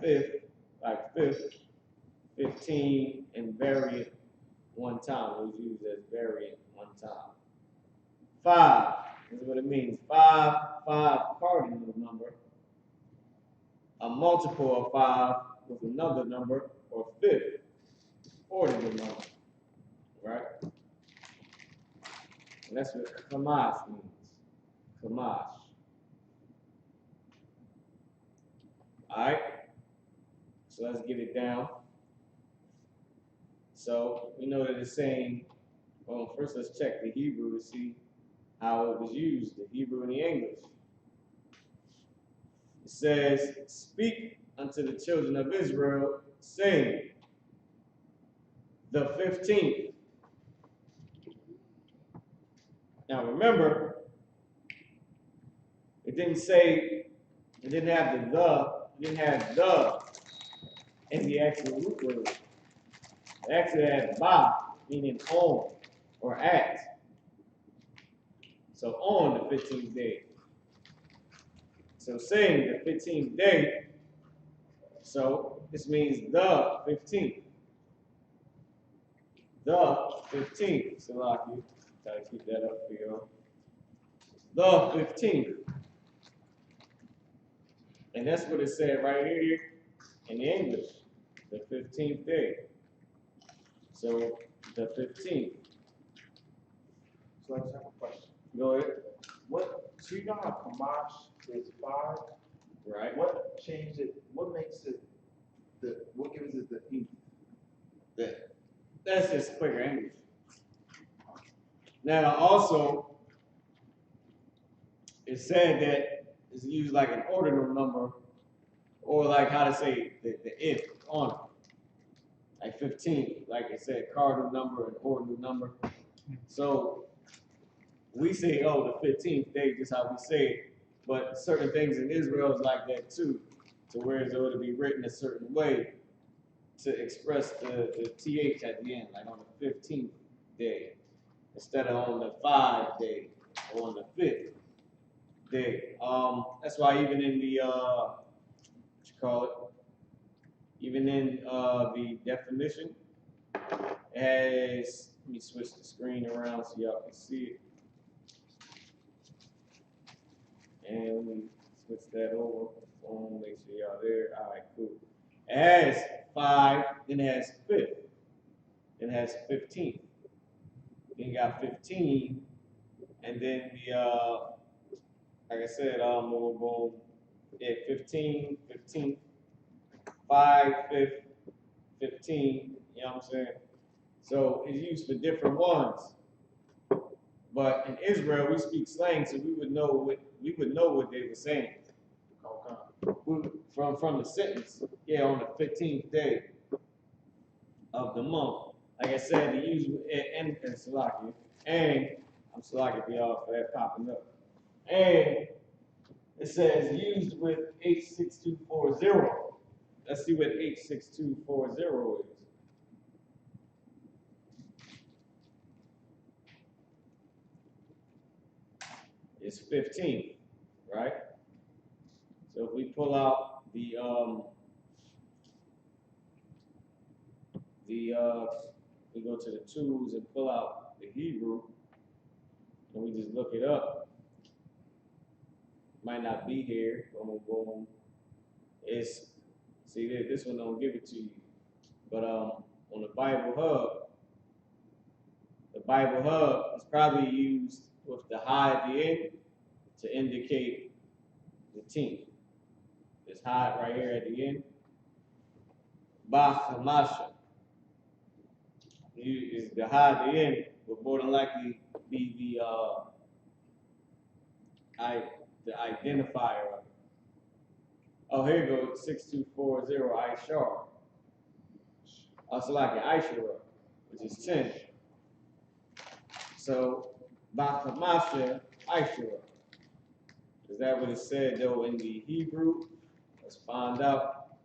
S2: fifth, like fifth, 15, and variant one time. It was used as variant one time. 5 is what it means. 5 cardinal number. A multiple of 5 with another number, or fifth ordinal number. Right? And that's what Kamash means. Kamash. Alright? So let's get it down. So we know that it's saying, well, first let's check the Hebrew to see how it was used, the Hebrew and the English. It says, speak unto the children of Israel, saying, the 15th. Now remember, it didn't say, it didn't have it didn't have the in the actual root word. It actually had ba, meaning on or at. So on the 15th day. So saying the 15th day, so this means the 15th. The 15th, Salaki. Try to keep that up for you. The 15th. And that's what it said right here in English. The 15th day. So the 15th.
S1: So I just have a question.
S2: Go ahead.
S1: So you know how Kamash is 5?
S2: Right.
S1: What changed it? What makes it what gives it the ink?
S2: That's just quicker English. Now also, it said that it's used like an ordinal number, or like how to say the if on it. Like 15, like it said, cardinal number and ordinal number. So we say, oh, the 15th day, just how we say it. But certain things in Israel is like that too, to where it would be written a certain way to express the th at the end, like on the 15th day, instead of on the 5th day or on the 5th day. That's why even in the what you call it, even in the definition, it has. Let me switch the screen around so y'all can see it. And let me switch that over. Make sure y'all there. All right, cool. It has 5, then it has 5th, then it has 15th. Then you got 15, and then the like I said, boom, boom, yeah, 15, 15th, 5, 5th, 15. You know what I'm saying? So it's used for different ones. But in Israel, we speak slang, so we would know what they were saying. From the sentence, yeah, on the 15th day of the month. Like I said, the use and Salaki, and I'm Salaki for y'all for that popping up. And it says used with H6240. Let's see what H6240 is. It's 15, right? So if we pull out we go to the tools and pull out the Hebrew, and we just look it up. Might not be here. Boom, boom. It's see this one don't give it to you, but on the Bible Hub is probably used with the high at the end to indicate the tenth. This high right here at the end. Bachamasha is the high at the end, would more than likely be the identifier of it. Oh, here you go, 6240 Ishar. Also like an Ishara, which is 10. So Bachamasha Ishara. Is that what it said though in the Hebrew? Let's find out.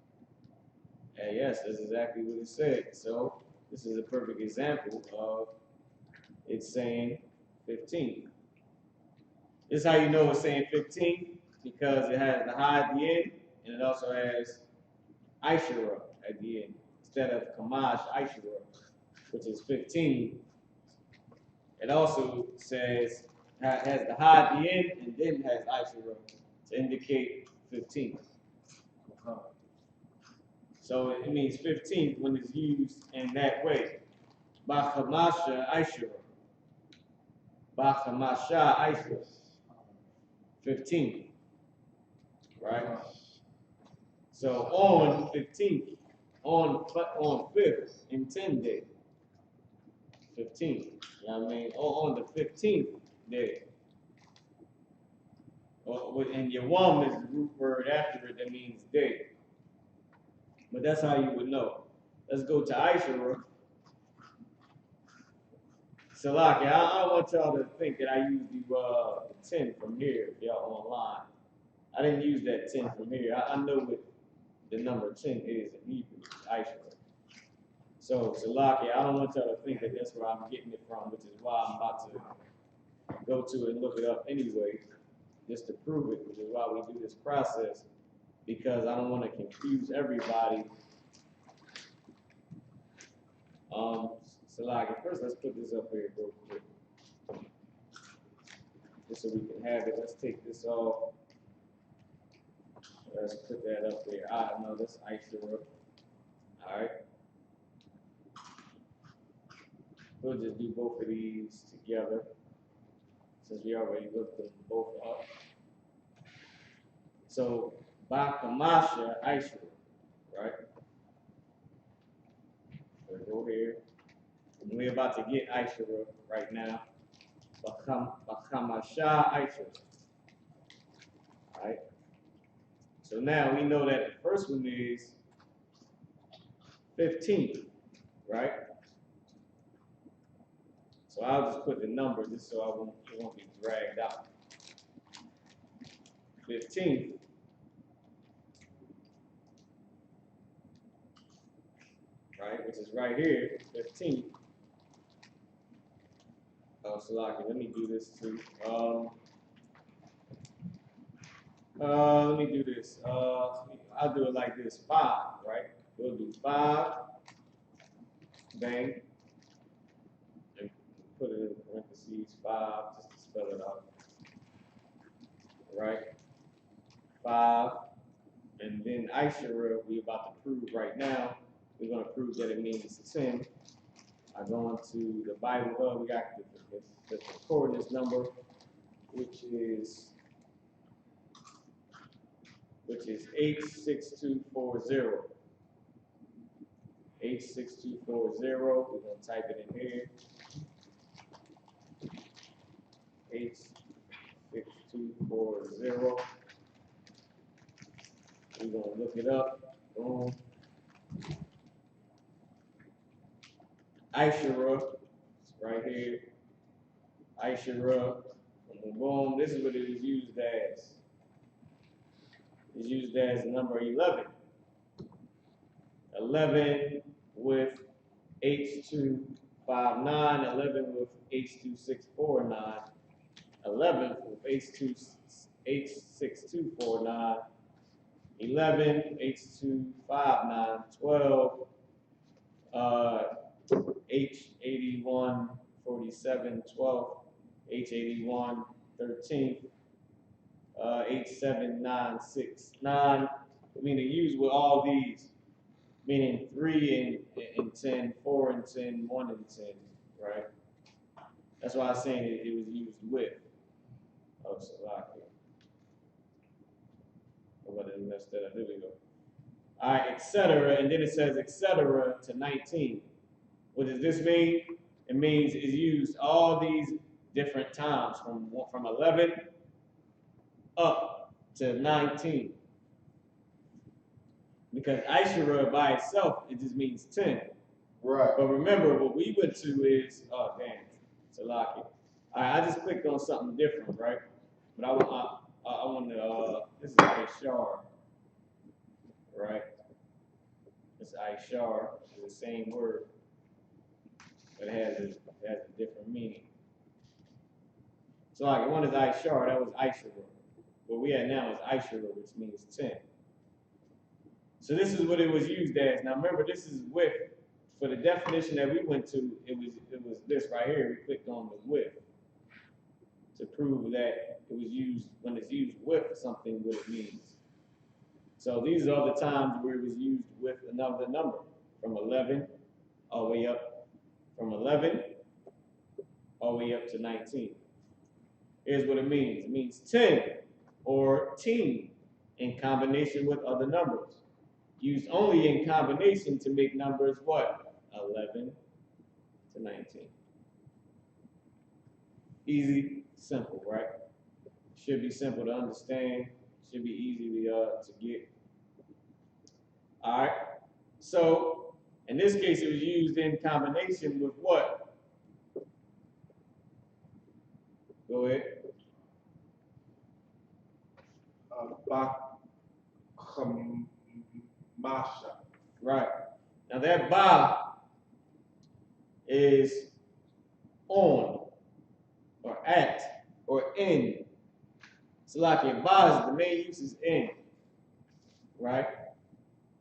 S2: And yes, that's exactly what it said. So this is a perfect example of it saying 15. This is how you know it's saying 15, because it has the high at the end, and it also has Ishara at the end, instead of Kamash Ishara, which is 15. It also says, has the high at the end, and then has Ishara to indicate 15. So it means 15 when it's used in that way. Bachamasha Ishara. Bachamasha Ishara. 15. Right? So on 15th, on 5th, in 10 day. 15. You know what I mean? On the 15th day. And Yawam is the root word after it that means day. But that's how you would know. Let's go to Ishara. Salaki, I want y'all to think that I used the 10 from here if y'all online. I didn't use that 10 from here. I know what the number 10 is in Hebrew, Ishara. So Salaki, I don't want y'all to think that that's where I'm getting it from, which is why I'm about to go to it and look it up anyway, just to prove it, which is why we do this process, because I don't want to confuse everybody. Salaki, first let's put this up here real quick. Just so we can have it. Let's take this off. Let's put that up there. No, that's Aishara. All right. We'll just do both of these together since we already looked them both up. So, Bakamasha Aishara, right? We'll go here. And we're about to get Aishara right now. Bakamasha Aishara. All right. So now we know that the first one is 15, right? So I'll just put the number just so it won't be dragged out. 15. Right, which is right here, 15. Oh, Salaki, let me do this too. Let me do this. I'll do it like this. 5, right? We'll do 5. Bang. And put it in parentheses. 5, just to spell it out. Right? 5. And then Aishara, we're about to prove right now. We're going to prove that it means 10. I go into the Bible Hub. We got the coordinates number, which is 86240. 86240. We're going to type it in here. 86240. We're going to look it up. Boom. Aishara, right here. Aishara. Boom, boom. This is what it is used as. It's used as number 11. 11 with H259, 11 with H2649, 11 with H6249, 11 H259, 12 H8147, 12 H81 13, H7969. I mean, to use with all these, meaning 3 and 10, 4 and 10, 1 and 10, right? That's why I was saying it was used with. Oh, Salaki. I'm going to mess that up. There we go. All right, etc. And then it says etc. to 19. What does this mean? It means it's used all these different times from 11 up to 19. Because Aishara by itself, it just means 10.
S3: Right.
S2: But remember, what we went to is, oh, damn, Salaki. All right, I just clicked on something different, right? But I want to, this is Aishar, right? It's Aishar, it's the same word, but it has a different meaning. So like, one is Aishar, that was Aishara. What we have now is Aishara, which means 10. So this is what it was used as. Now remember, this is with. For the definition that we went to, it was this right here. We clicked on the with to prove that it was used when it's used with something, what it means. So these are the times where it was used with another number, from 11 all the way up, from 11 all the way up to 19. Here's what it means. It means 10 or teen in combination with other numbers. Used only in combination to make numbers what? 11 to 19. Easy, simple, right? Should be simple to understand. Should be easy to get. All right. So in this case, it was used in combination with what? Go ahead.
S3: Bakamasha.
S2: Right. Now that ba is on, or at, or in. So like in ba, the main use is in, right?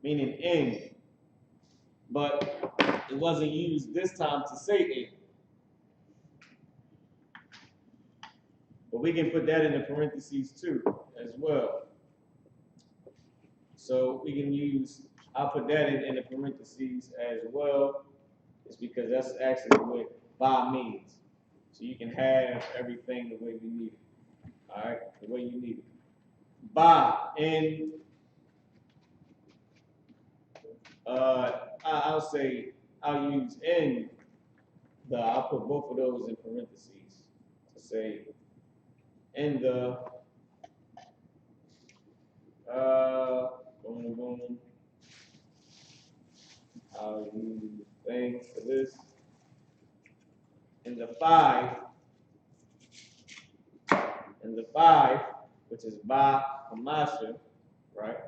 S2: Meaning in. But it wasn't used this time to say in. But we can put that in the parentheses too, as well. So we can use, I'll put that in the parentheses as well. It's because that's actually what by means. So you can have everything the way we need it. All right, the way you need it. By, and I'll say, I'll use in the, I'll put both of those in parentheses to say in the, boom, boom. I'll use thing for this. In the 5, which is by Hamasha, right?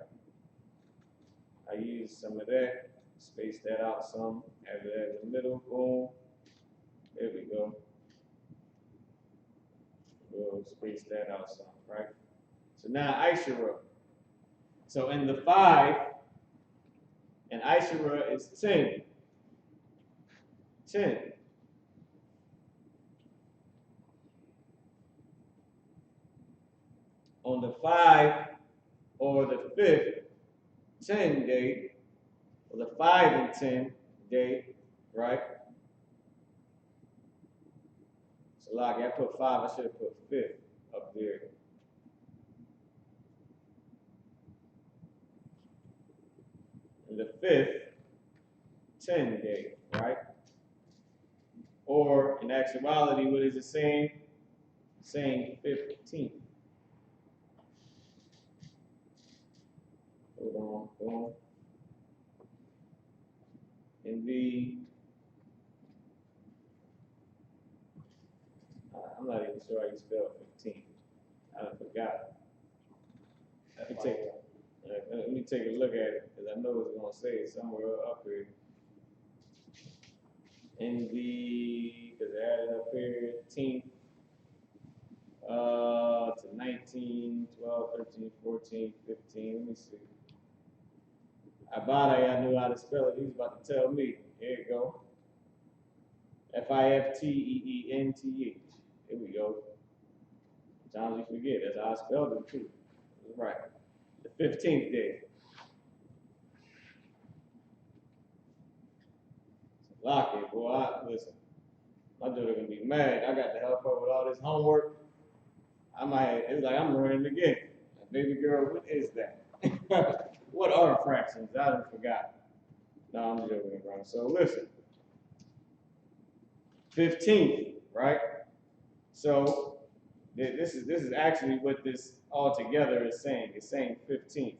S2: I use some of that, space that out some, add that in the middle, boom. There we go. We'll space that out some, right? So now Aishara. So in the 5, and Aishara is 10. 10. On the 5 or the 5th 10 day, or the 5 and 10 day, right? So like I put 5, I should have put 5th up there. And the 5th 10 day, right? Or in actuality, what is it saying? Saying 15th. Hold on, boom. In the, I'm not even sure how you spell 15. I forgot. Let me take a look at it, because I know it's going to say it somewhere up here. In the, because I added up here, 15th to 19, 12, 13, 14, 15. Let me see. Abada, I knew how to spell it. He was about to tell me. Here you go. Fifteenth. Here we go. Sometimes you forget. That's how I spelled it too. Right. The 15th day. Lock it, boy. Listen. My daughter gonna be mad. I got to help her with all this homework. It's like I'm learning again. Baby girl, what is that? What are fractions? I done forgot. No, I'm joking around. So listen. 15th, right? So this is actually what this altogether is saying. It's saying 15th.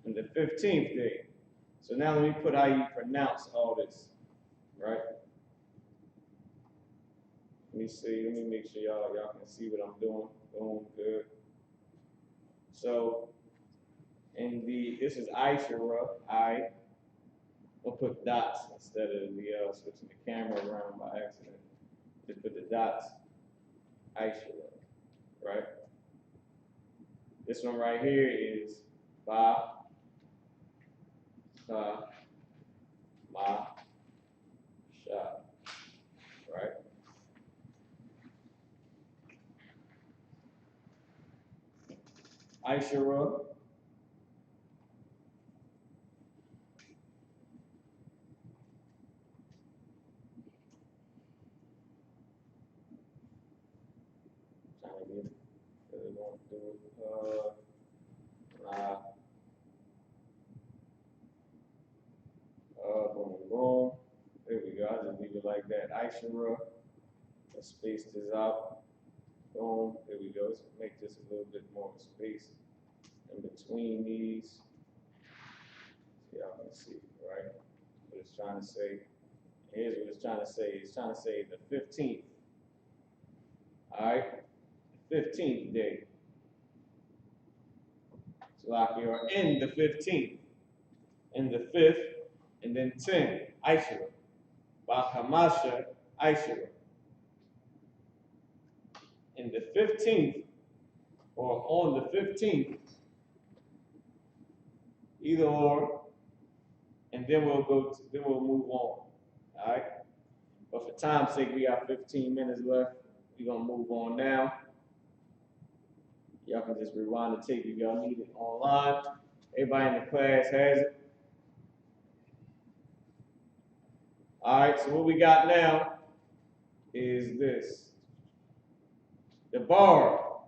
S2: And the 15th day. So now let me put how you pronounce all this, right? Let me see. Let me make sure y'all can see what I'm doing. Boom, good. So this is Aishara. I'll put dots instead of the switching the camera around by accident. Just put the dots. Aishara, right? This one right here is Ba, Ka, Ma, Sha, right? Aishara. Trying to get it. Because it won't do it. Boom, boom. There we go. I just leave it like that. Aishara. Let's space this out. Boom. There we go. Let's make this a little bit more space in between these. So y'all can see, right? What it's trying to say. Here's what it's trying to say. It's trying to say the 15th. All right? 15th day. So like you're in the 15th, in the 5th, and then 10, Aishara. Bahamasha, Aishara. In the 15th, or on the 15th, either or, and then we'll move on. All right? But for time's sake, we got 15 minutes left. We're gonna move on now. Y'all can just rewind the tape if y'all need it online. Everybody in the class has it. All right, so what we got now is this. The bar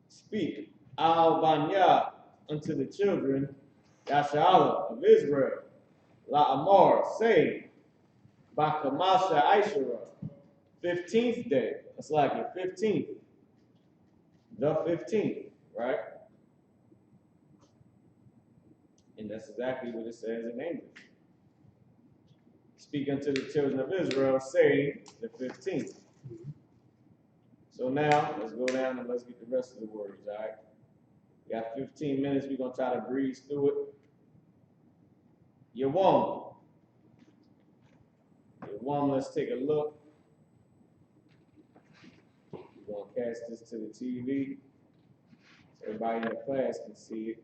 S2: speak al-Banya unto the children, Yashala of Israel, La Amar, say, Bakamasha Aishara, 15th day. That's like your 15th. The 15th, right? And that's exactly what it says in English. Speak unto the children of Israel, saying the 15th. So now, let's go down and let's get the rest of the words, all right? We got 15 minutes. We're going to try to breeze through it. Yawam. Yawam, let's take a look. We're going to cast this to the TV so everybody in the class can see it.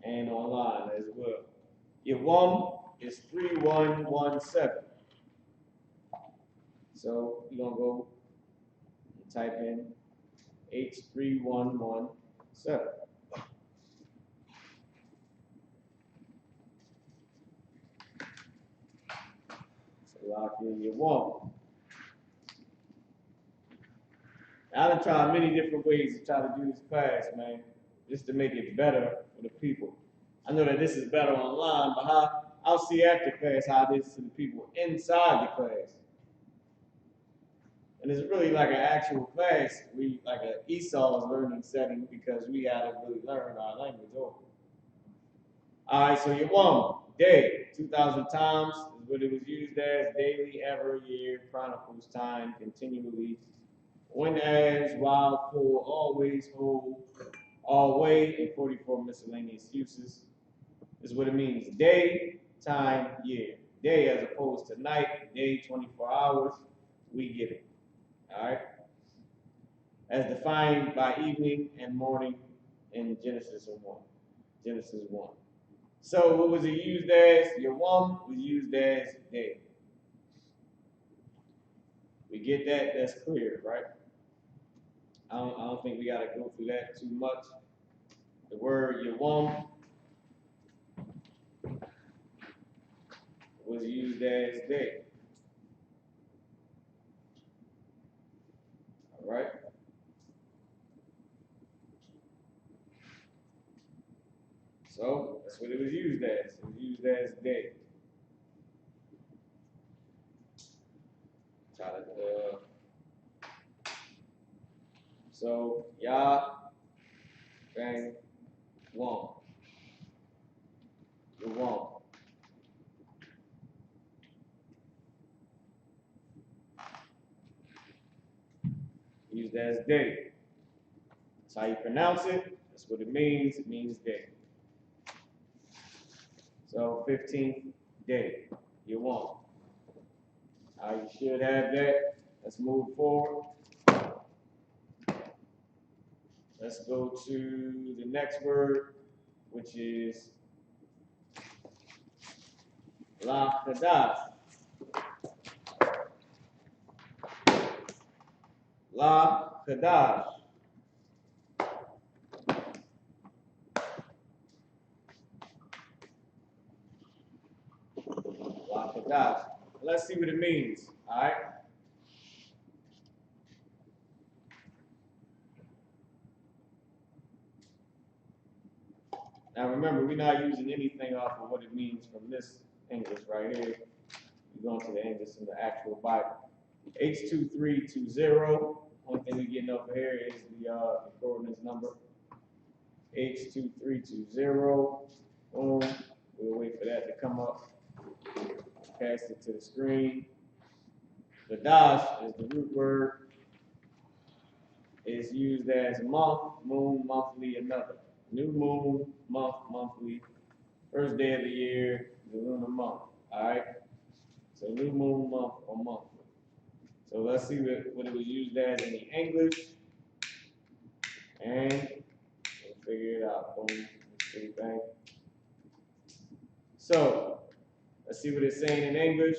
S2: And online as well. Yawam is 3117. So you're going to go and type in H3117. So lock in Yawam. I've been trying many different ways to try to do this class, man, just to make it better for the people. I know that this is better online, but I'll see after class how it is to the people inside the class. And it's really like an actual class, like an Esau's learning setting because we had to really learn our language over. All right, so Yawam, day, 2,000 times is what it was used as, daily, ever, year, chronicles, time, continually. When as, while, for, always, whole, always, and 44 miscellaneous uses is what it means. Day, time, year. Day as opposed to night, day, 24 hours, we get it. All right? As defined by evening and morning in Genesis 1. Genesis 1. So what was it used as? Yawam was used as day. We get that? That's clear, right? I don't think we got to go through that too much. The word Yawam was used as day. All right? So that's what it was used as. It was used as day. So Yah, bang, Wam. Yawam. Used as day. That's how you pronounce it. That's what it means. It means day. So 15th day. Yawam. You should have that. Let's move forward. Let's go to the next word, which is La Kadash. La Kadash. La Kadash. Let's see what it means. All right. Now remember, we're not using anything off of what it means from this English right here. We're going to the English in the actual Bible. H2320. Only thing we're getting over here is the coordinates number. H2320. Boom. We'll wait for that to come up. Cast it to the screen. The dash is the root word. It's used as month, moon, monthly, another. New moon, month, monthly. First day of the year, the lunar month. All right. So new moon, month, or monthly. So let's see what it was used as in the English. And we'll figure it out. Boom. Let's see, bang. So let's see what it's saying in English.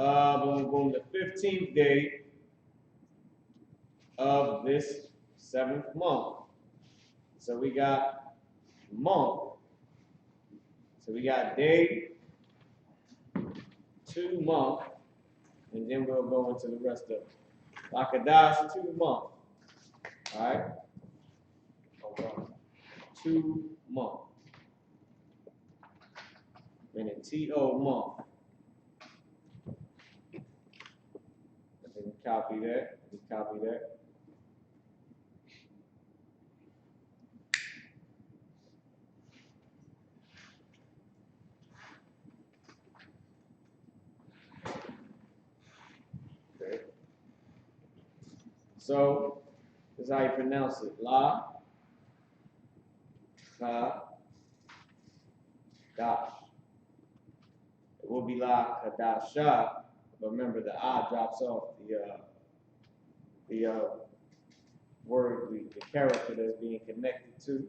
S2: Boom, boom, the 15th day of this 7th month. So we got month. So we got day, 2 month, and then we'll go into the rest of it. Lakadash, 2 month. All right? 2 month. Meaning T-O month. And then copy that. Copy that. Okay. So this is how you pronounce it. La, ka, dash. It will be la kadasha, but remember the I drops off the word, the character that's being connected to.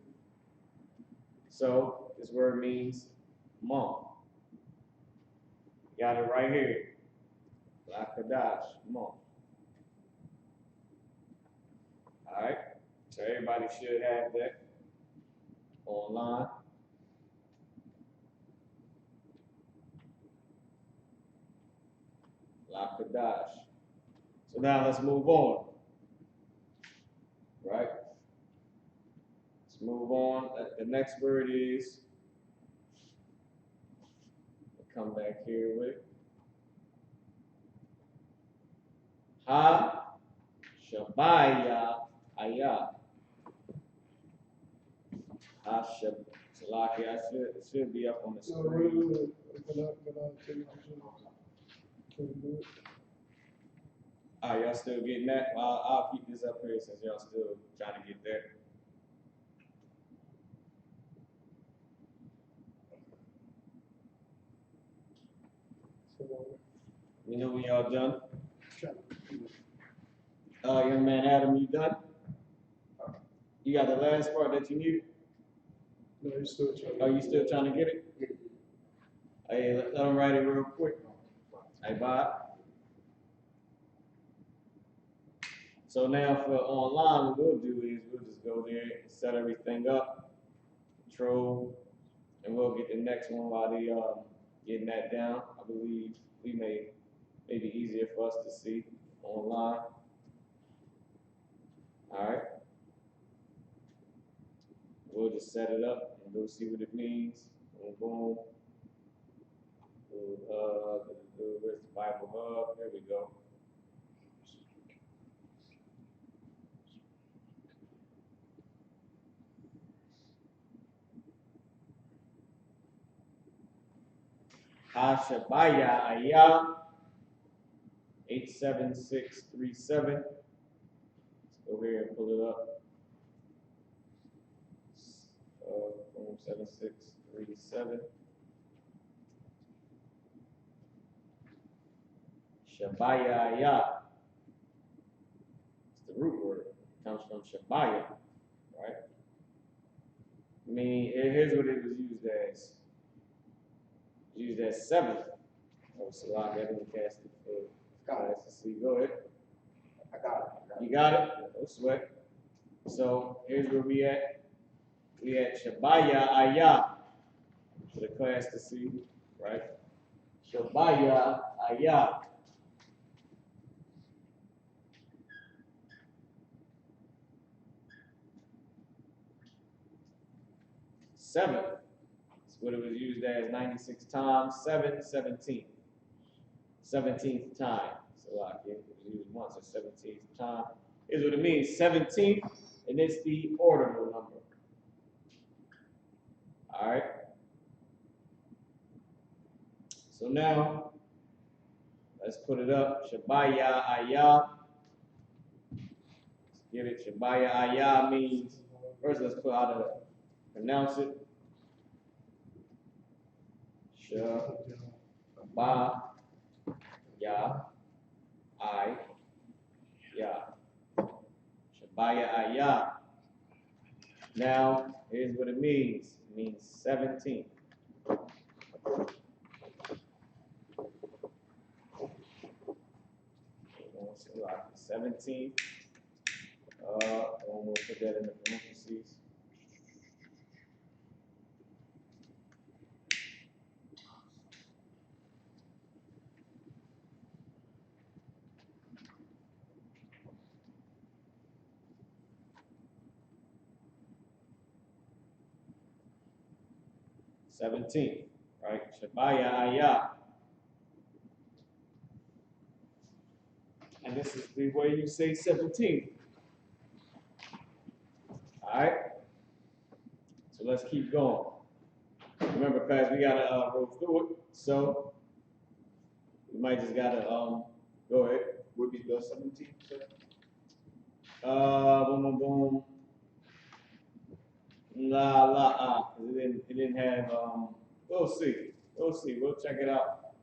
S2: So this word means month. Got it right here. La kadash, month. All right. So everybody should have that online. La kadash. So now let's move on. Right? Let's move on. The next word is, we'll come back here with Ha Shabaya Ayah. Ha Shalaki. It should be up on the
S4: No,
S2: screen. Y'all still getting that? Well, I'll keep this up here since y'all still trying to get there. You know when y'all done? Young man Adam, you done? You got the last part that you needed?
S4: No, you're still trying.
S2: Are you still trying to get it? Hey, let them write it real quick. Hey, Bob. So now for online, what we'll do is we'll just go there and set everything up, control, and we'll get the next one while they getting that down. I believe we may be easier for us to see online. All right. We'll just set it up and go see what it means. Boom, boom. Where's the Bible Hub? There we go. Hashabaya Ayah 87637. Let's go here and pull it up. 7637. Shabaya Ayah. It's the root word. It comes from Shabaya, right? I mean, here's what it was used as. Used as 7. Oh, so I didn't cast it for class to see. Go ahead.
S3: I got it.
S2: You got it? No sweat. So here's where we at. We at Shabaya Ayah for the class to see, right? Shabaya Ayah. Seven. That's what it was used as 96 times. 7, 17. 17th time. So like it was used once, a 17th time. Is what it means. 17th, and it's the ordinal number. All right. So now, let's put it up. Shabaya Ayah. Let's get it. Shabaya Ayah means, first let's put how to pronounce it. Shabaya Ayah. Shabaya Ayah. Now, here's what it means. It means 17. like 17. We'll put that in the parentheses. Right? Shabaya Ayah. And this is the way you say 17. Alright? So let's keep going. Remember, guys, we gotta roll through it. So we might just gotta go ahead.
S1: Would be the 17, sir?
S2: Boom boom boom. La la ah. It didn't have we'll see. We'll see. We'll check it out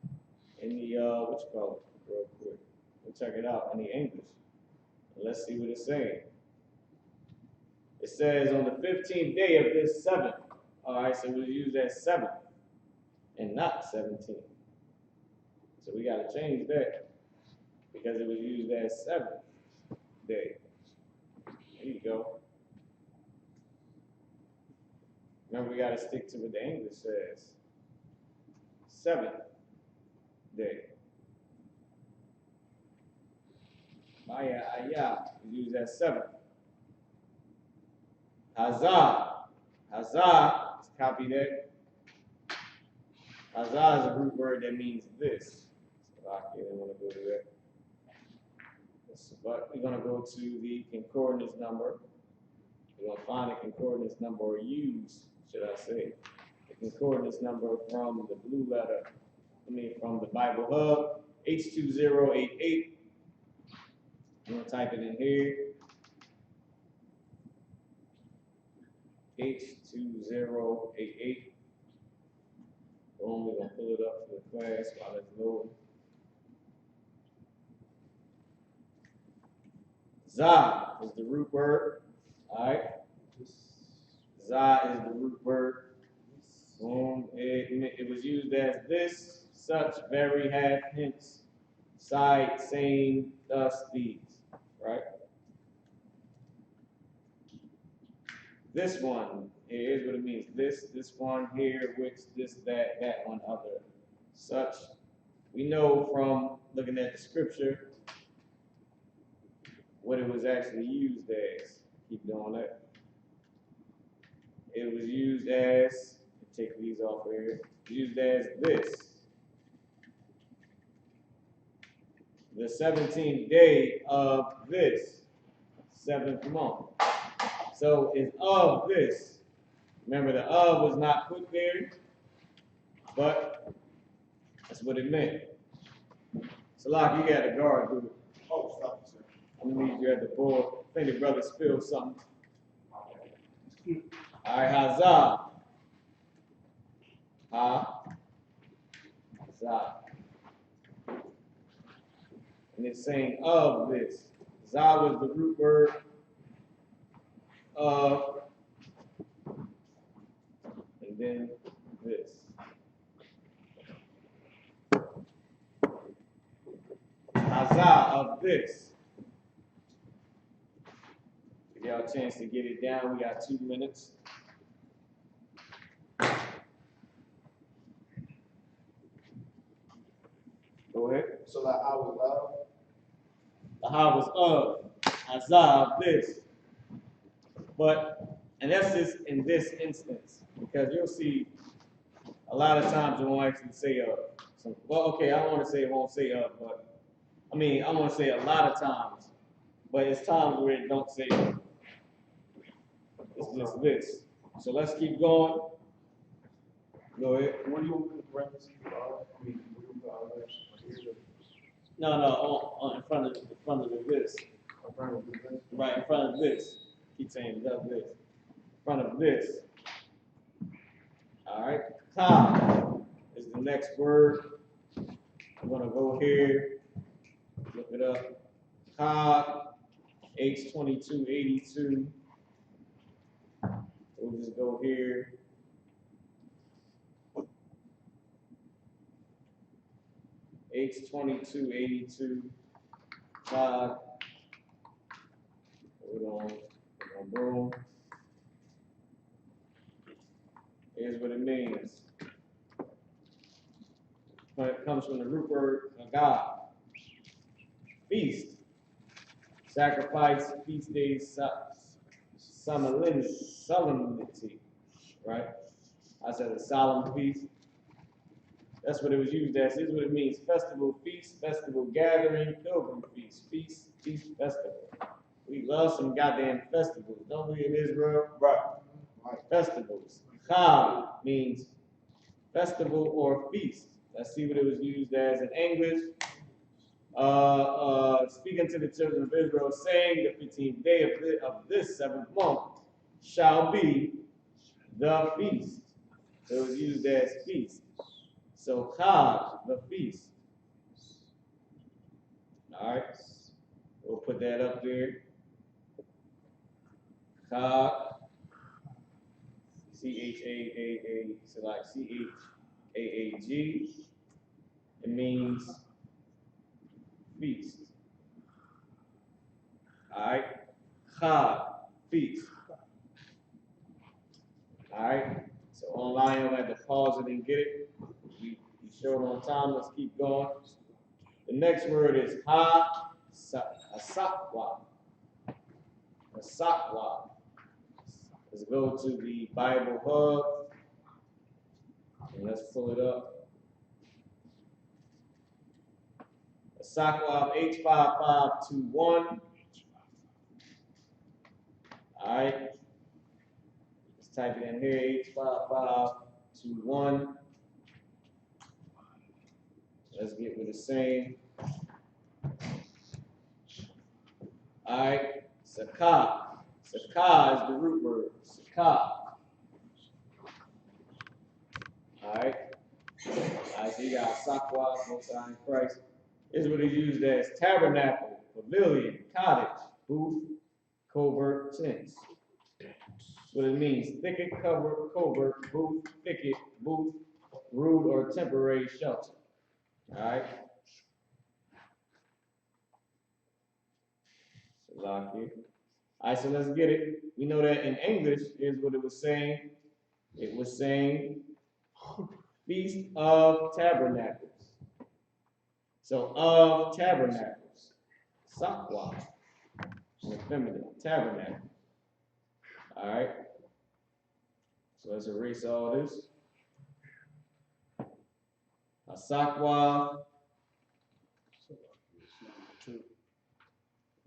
S2: in the what you call it real quick. We'll check it out in the English. Let's see what it's saying. It says on the 15th day of this 7th. Alright, so we'll use that 7 and not 17. So we gotta change that because it was used as 7th day. There you go. Remember, we gotta stick to what the English says. 7th day. Maya ayah is used as 7th. Hazah. Hazah, let's copy that. Hazah is a root word that means this. So I didn't want to go to that. But we're going to go to the concordance number. We're going to find the concordance number, or use, should I say, the concordance number from the blue letter, from the Bible Hub, H2088. I'm going to type it in here. H2088. Boom, we're going to pull it up for the class while it's loading. Zah is the root word. Alright. Zah is the root word. Boom. It was used as this, such, very, half, hence, side, same, thus, these. Right? This one, here's what it means. This one here, which, this, that one, other. Such. We know from looking at the scripture what it was actually used as. Keep doing that. It was used as, take these off here, used as this. The 17th day of this 7th month. So it's of this. Remember, the of was not put there, but that's what it meant. Salak, you got a guard, dude.
S1: Oh, stop it, sir.
S2: I'm gonna need you at the board. I think the brother spilled something. All right, Hazah. Hazah. And it's saying of this. Zah was the root word of, and then this. Hazah of this. Give y'all a chance to get it down. We got 2 minutes. Go ahead.
S1: So that I was love.
S2: The ha was of. Hazah of this. But, and that's just in this instance, because you'll see a lot of times it won't actually say of. So, well, okay, I don't want to say it won't say of, but I want to say a lot of times, but it's times where it don't say of. It's just this. So let's keep going. Go ahead.
S1: What do you want to parentheses?
S2: No, on in front of the this. Right in front of this. Keep saying of this. In front of this. All right. Ka is the next word. I'm gonna go here. Look it up. Ka H2282. We'll just go here. H2282. Chad. Hold on. Boom. Here's what it means. When it comes from the root word God. Feast. Sacrifice, feast days, solemnity. Right? I said a solemn feast. That's what it was used as. Here's what it means. Festival, feast, festival, gathering, pilgrim feast, feast, festival. We love some goddamn festivals, don't we, in Israel?
S3: Right.
S2: Festivals. Chag means festival or feast. Let's see what it was used as in English. Speaking to the children of Israel, saying the 15th day of this 7th month shall be the feast. So it was used as feast. So Chag, the feast. All right, we'll put that up there. Chag, C-H-A-A-A, so like C-H-A-A-G. It means feast. All right, Chag, feast. All right, so online you'll have to pause it and get it. You short on time, let's keep going. The next word is ha-sakwa. Asakwa. Let's go to the Bible Hub and let's pull it up. Asakwa H5521. All right. Let's type it in here, H5521. Let's get with the same. All right. Sakah. Sakah is the root word. Sakah. All right. All right, so you got Sakwa, Most High in Christ. This is what it's used as: tabernacle, pavilion, cottage, booth, covert, tents. That's what it means: thicket, cover, covert, booth, thicket, booth, rude or temporary shelter. All right. So lock here. All right, so let's get it. We know that in English is what it was saying. It was saying Feast of Tabernacles. So of Tabernacles, Sakwa, in the feminine, tabernacle. All right. So let's erase all this. Asakwa,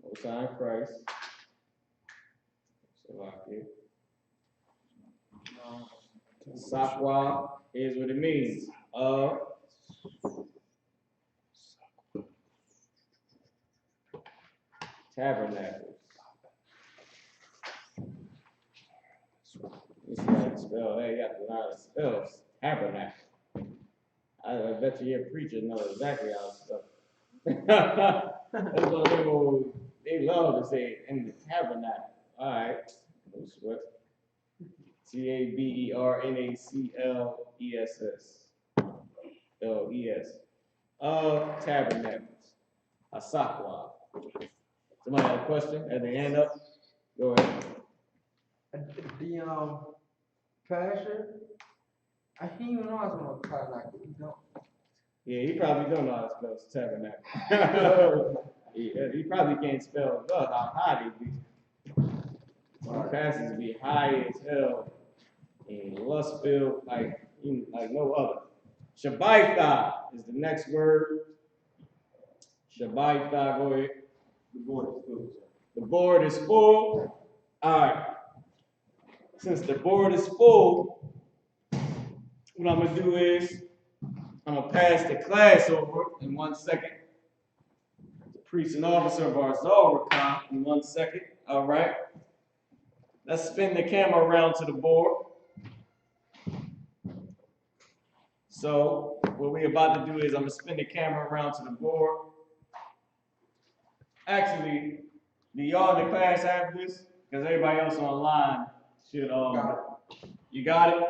S2: Most High in Christ. Salakia. Sakwa is what it means. Tabernacles. You see how to spell that? You got to learn how to spell tabernacle. I bet you your preacher knows exactly how to spell. That's what they love to say in the tabernacle. All right. No sweat. Tabernacles. L-E-S. Of tabernacles. Asakwa. Somebody have a question? Had their hand up? Go ahead.
S3: The pastor, I didn't even know I was gonna try like you know.
S2: Yeah, he probably don't know how to spell tabernacle. he probably can't spell the how high they be. Some pastors be high as hell and lust filled like no other. Shabbaitha is the next word. Shabbaitha, go ahead. The board is full. The board is full. All right. Since the board is full, what I'm gonna do is I'm gonna pass the class over in 1 second. The priest and officer of our Zohar in 1 second. All right. Let's spin the camera around to the board. So what we're about to do is I'm gonna spin the camera around to the board. Actually, do y'all in the class have this? Because everybody else online should you got it?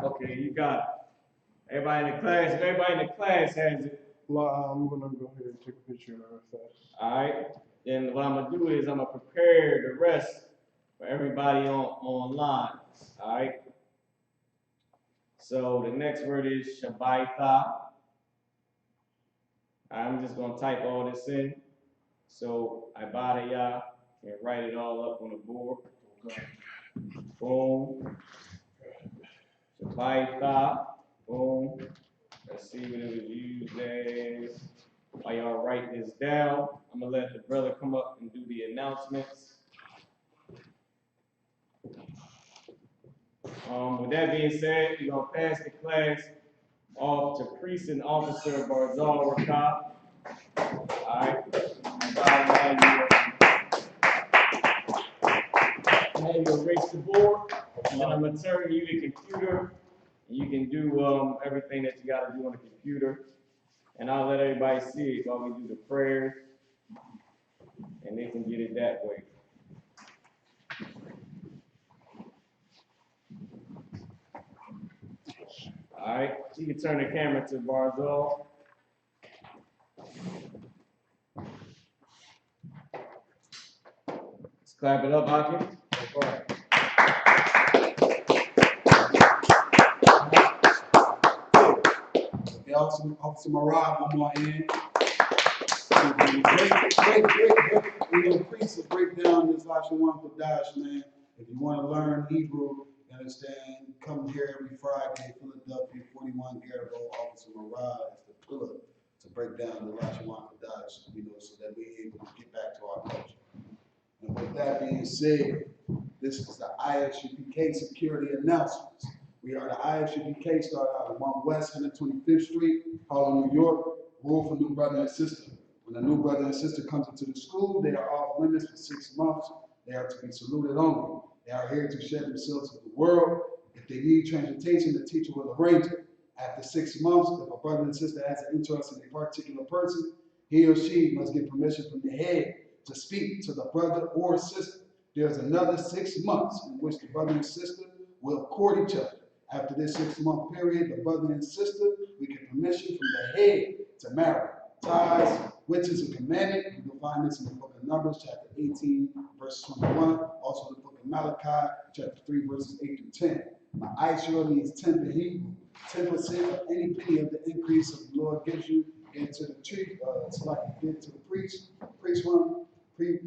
S2: Okay, you got it. Everybody in the class, if everybody in the class has it,
S4: Well, I'm gonna go ahead and take a picture of that.
S2: All right. Then what I'm gonna do is I'm gonna prepare the rest for everybody online. All right. So the next word is Shabbaitha. I'm just gonna type all this in. So Ibadayah and write it all up on the board. Okay. Boom. Shabbaitha. Boom. Let's see what it was used as. While y'all write this down, I'm gonna let the brother come up and do the announcements. With that being said, we're gonna pass the class off to Priest and Officer Barzal Rakab. All right. Now you erase the board, and then I'm gonna turn you the computer, and you can do everything that you gotta do on the computer. And I'll let everybody see it while we do the prayers, and they can get it that way. All right, you can turn the camera to Barzal. Let's clap it up, Hawkins. All right.
S5: Okay, Officer Marab, one more in. Great. Priest to break down this Lashawan Kodash, man. If you want to learn Hebrew, you understand, come here every Friday, Philadelphia, 41 Garibaldi. Officer Marab is the pillar to break down the Lashawan Kodash, so that we're able to get back to our culture. And with that being said, this is the ISUPK security announcements. We are the ISUPK, started out at 1 West 125th Street, Harlem, New York, rule for new brother and sister. When a new brother and sister comes into the school, they are off limits for 6 months. They are to be saluted only. They are here to share themselves with the world. If they need transportation, the teacher will arrange it. After 6 months, if a brother and sister has an interest in a particular person, he or she must get permission from the head to speak to the brother or sister. There's another 6 months in which the brother and sister will court each other. After this 6-month period, the brother and sister will get permission from the head to marry. Ties, which is a commandment. You can find this in the book of Numbers, chapter 18, verse 21. Also the book of Malachi, chapter 3, verses 8 through 10. Ma'asher means 10 in Hebrew. 10% of any penny of the increase of the Lord gives you into the tree. It's like you give to the priest. Priest fund, free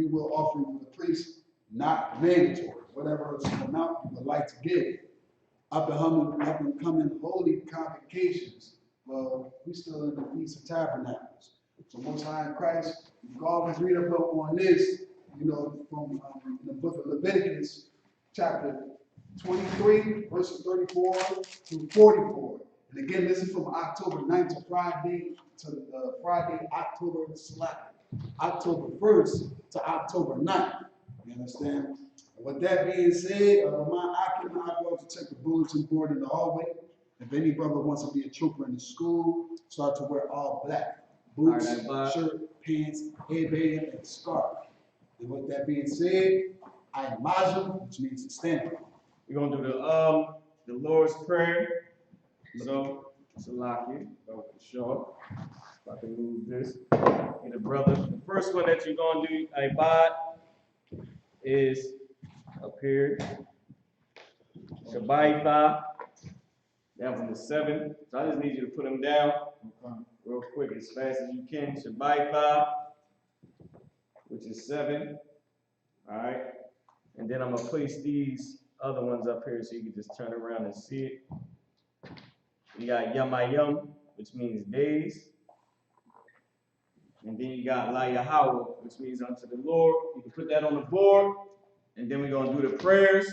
S5: will offering for the priest, not mandatory. Whatever amount you would like to give. Up and coming holy convocations. Well, we still in the Feast of Tabernacles. So Most High in Christ, you can always read up on this, from the book of Leviticus, chapter 23, verses 34 to 44. And again, this is from October 9th to Friday, October 1st to October 9th. You understand? And with that being said, I go to check the bulletin board in the hallway. If any brother wants to be a trooper in the school, start to wear all black. Boots, shirt, pants, headband, and scarf. And with that being said, I am Majah, which means to stand.
S2: We're gonna do the Lord's Prayer. So Salaki, for sure. If I can move this. And the brother. The first one that you're gonna do, Ibad, is up here. Shabbaitha. That one is 7. So I just need you to put them down real quick, as fast as you can. Shabbaitha, which is 7. All right. And then I'm gonna place these other ones up here so you can just turn around and see it. You got Yamayum, which means days. And then you got La Yahweh, which means unto the Lord. You can put that on the board. And then we're going to do the prayers.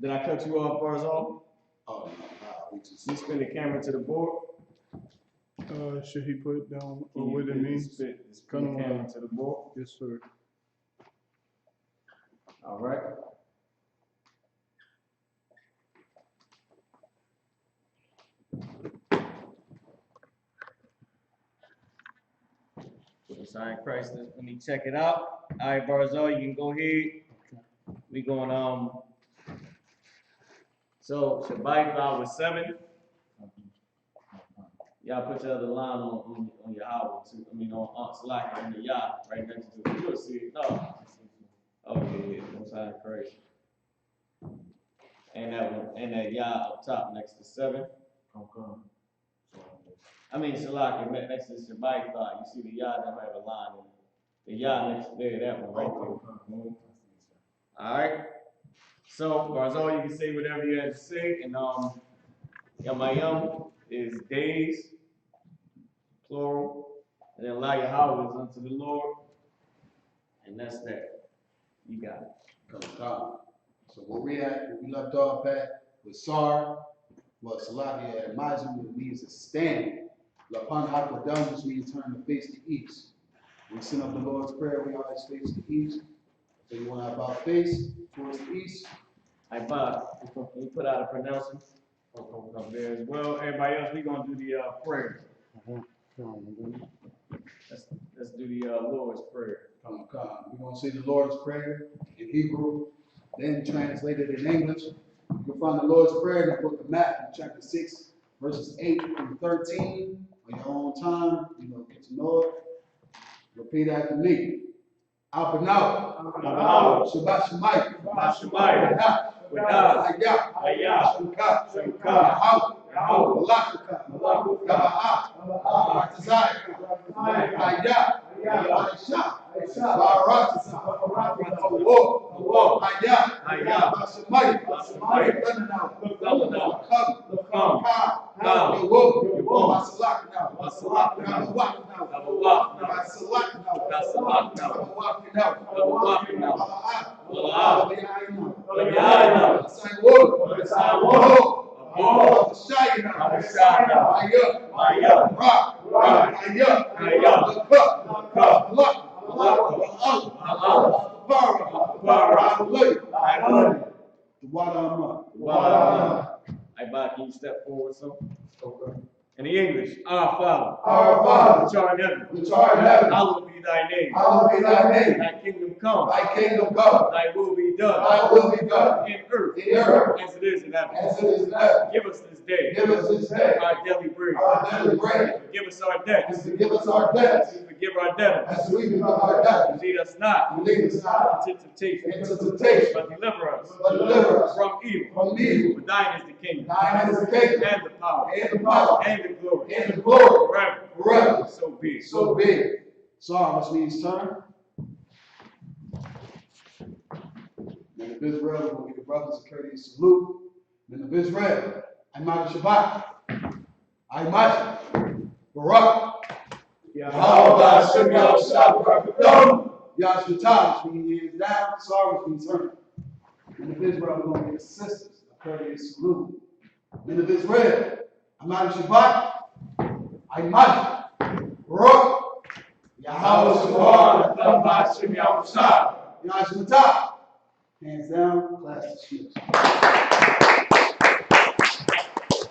S2: Did I cut you off, Barzal?
S5: Oh, no.
S2: You spin the camera to the board.
S4: Should he put down what it means?
S2: Spin the camera to the board.
S4: Yes, sir.
S2: All right. Sign Christ. Let me check it out. All right, Barzal, you can go ahead. We going so Shabbat was 7. Y'all put your other line on your house too. I mean on Aunt Salaki in the yacht right next to it. You'll see it. No. Oh yeah, don't sound crazy. And that one, and that yacht up top next to 7. I mean Salaki next to Shabbat thought. You see the yacht that have a line in it. The yacht next there, that one right there. Alright. So Barzal, you can say whatever you have to say, and Yamayam is days, plural, and then allow your houses unto the Lord, and that's that. You got it.
S5: So where we left off at with Sar, what Salaki had Majim means to stand. Lapan Hakwadam, which means turn to face the east. We send up the Lord's Prayer, we always face the east. So you want to have our face towards the east.
S2: I Bob, can you put out a pronouncement up there as well? Everybody else, we're gonna do the prayer. Let's do the Lord's Prayer.
S5: We're going to say the Lord's Prayer in Hebrew, then translated in English. You can find the Lord's Prayer in the book of Matthew, chapter 6, verses 8 through 13. On your own time, get to know it. Repeat after me. Abanah. Shabbat Shemayim. Wadah. Hayah. Shukah. Malakaka. Gaba'ah. Artazai. Hayah. Aisha. Baratazah. Hayah. Bashamayim. Lebanon. Come.
S2: Can you step forward some? Okay. In the English, our Father, which art in heaven, hallowed be thy name. Thy kingdom come. Thy will be done. In earth, as it is in heaven. Give us this day our daily bread. Forgive us our debts. As we forgive our debtors. Lead us not into temptation, but deliver us from evil. For thine is the kingdom, and the power, and the glory, forever. So be it.
S5: Psalm, which means turn. Men of Israel, we're going to give the brothers a courteous salute. Men of Israel, Imad Shabbat, Imad Barak, Yahweh Hashem Yahushua, Yahshua, which means hands down, sorry, which means turn. Men of Israel, we're going to give sisters a courteous salute. Men of Israel, Imad Shabbat, Imad Barak, Yahweh Hashem Yahushua, Yahshua. Hands down, class dismissed.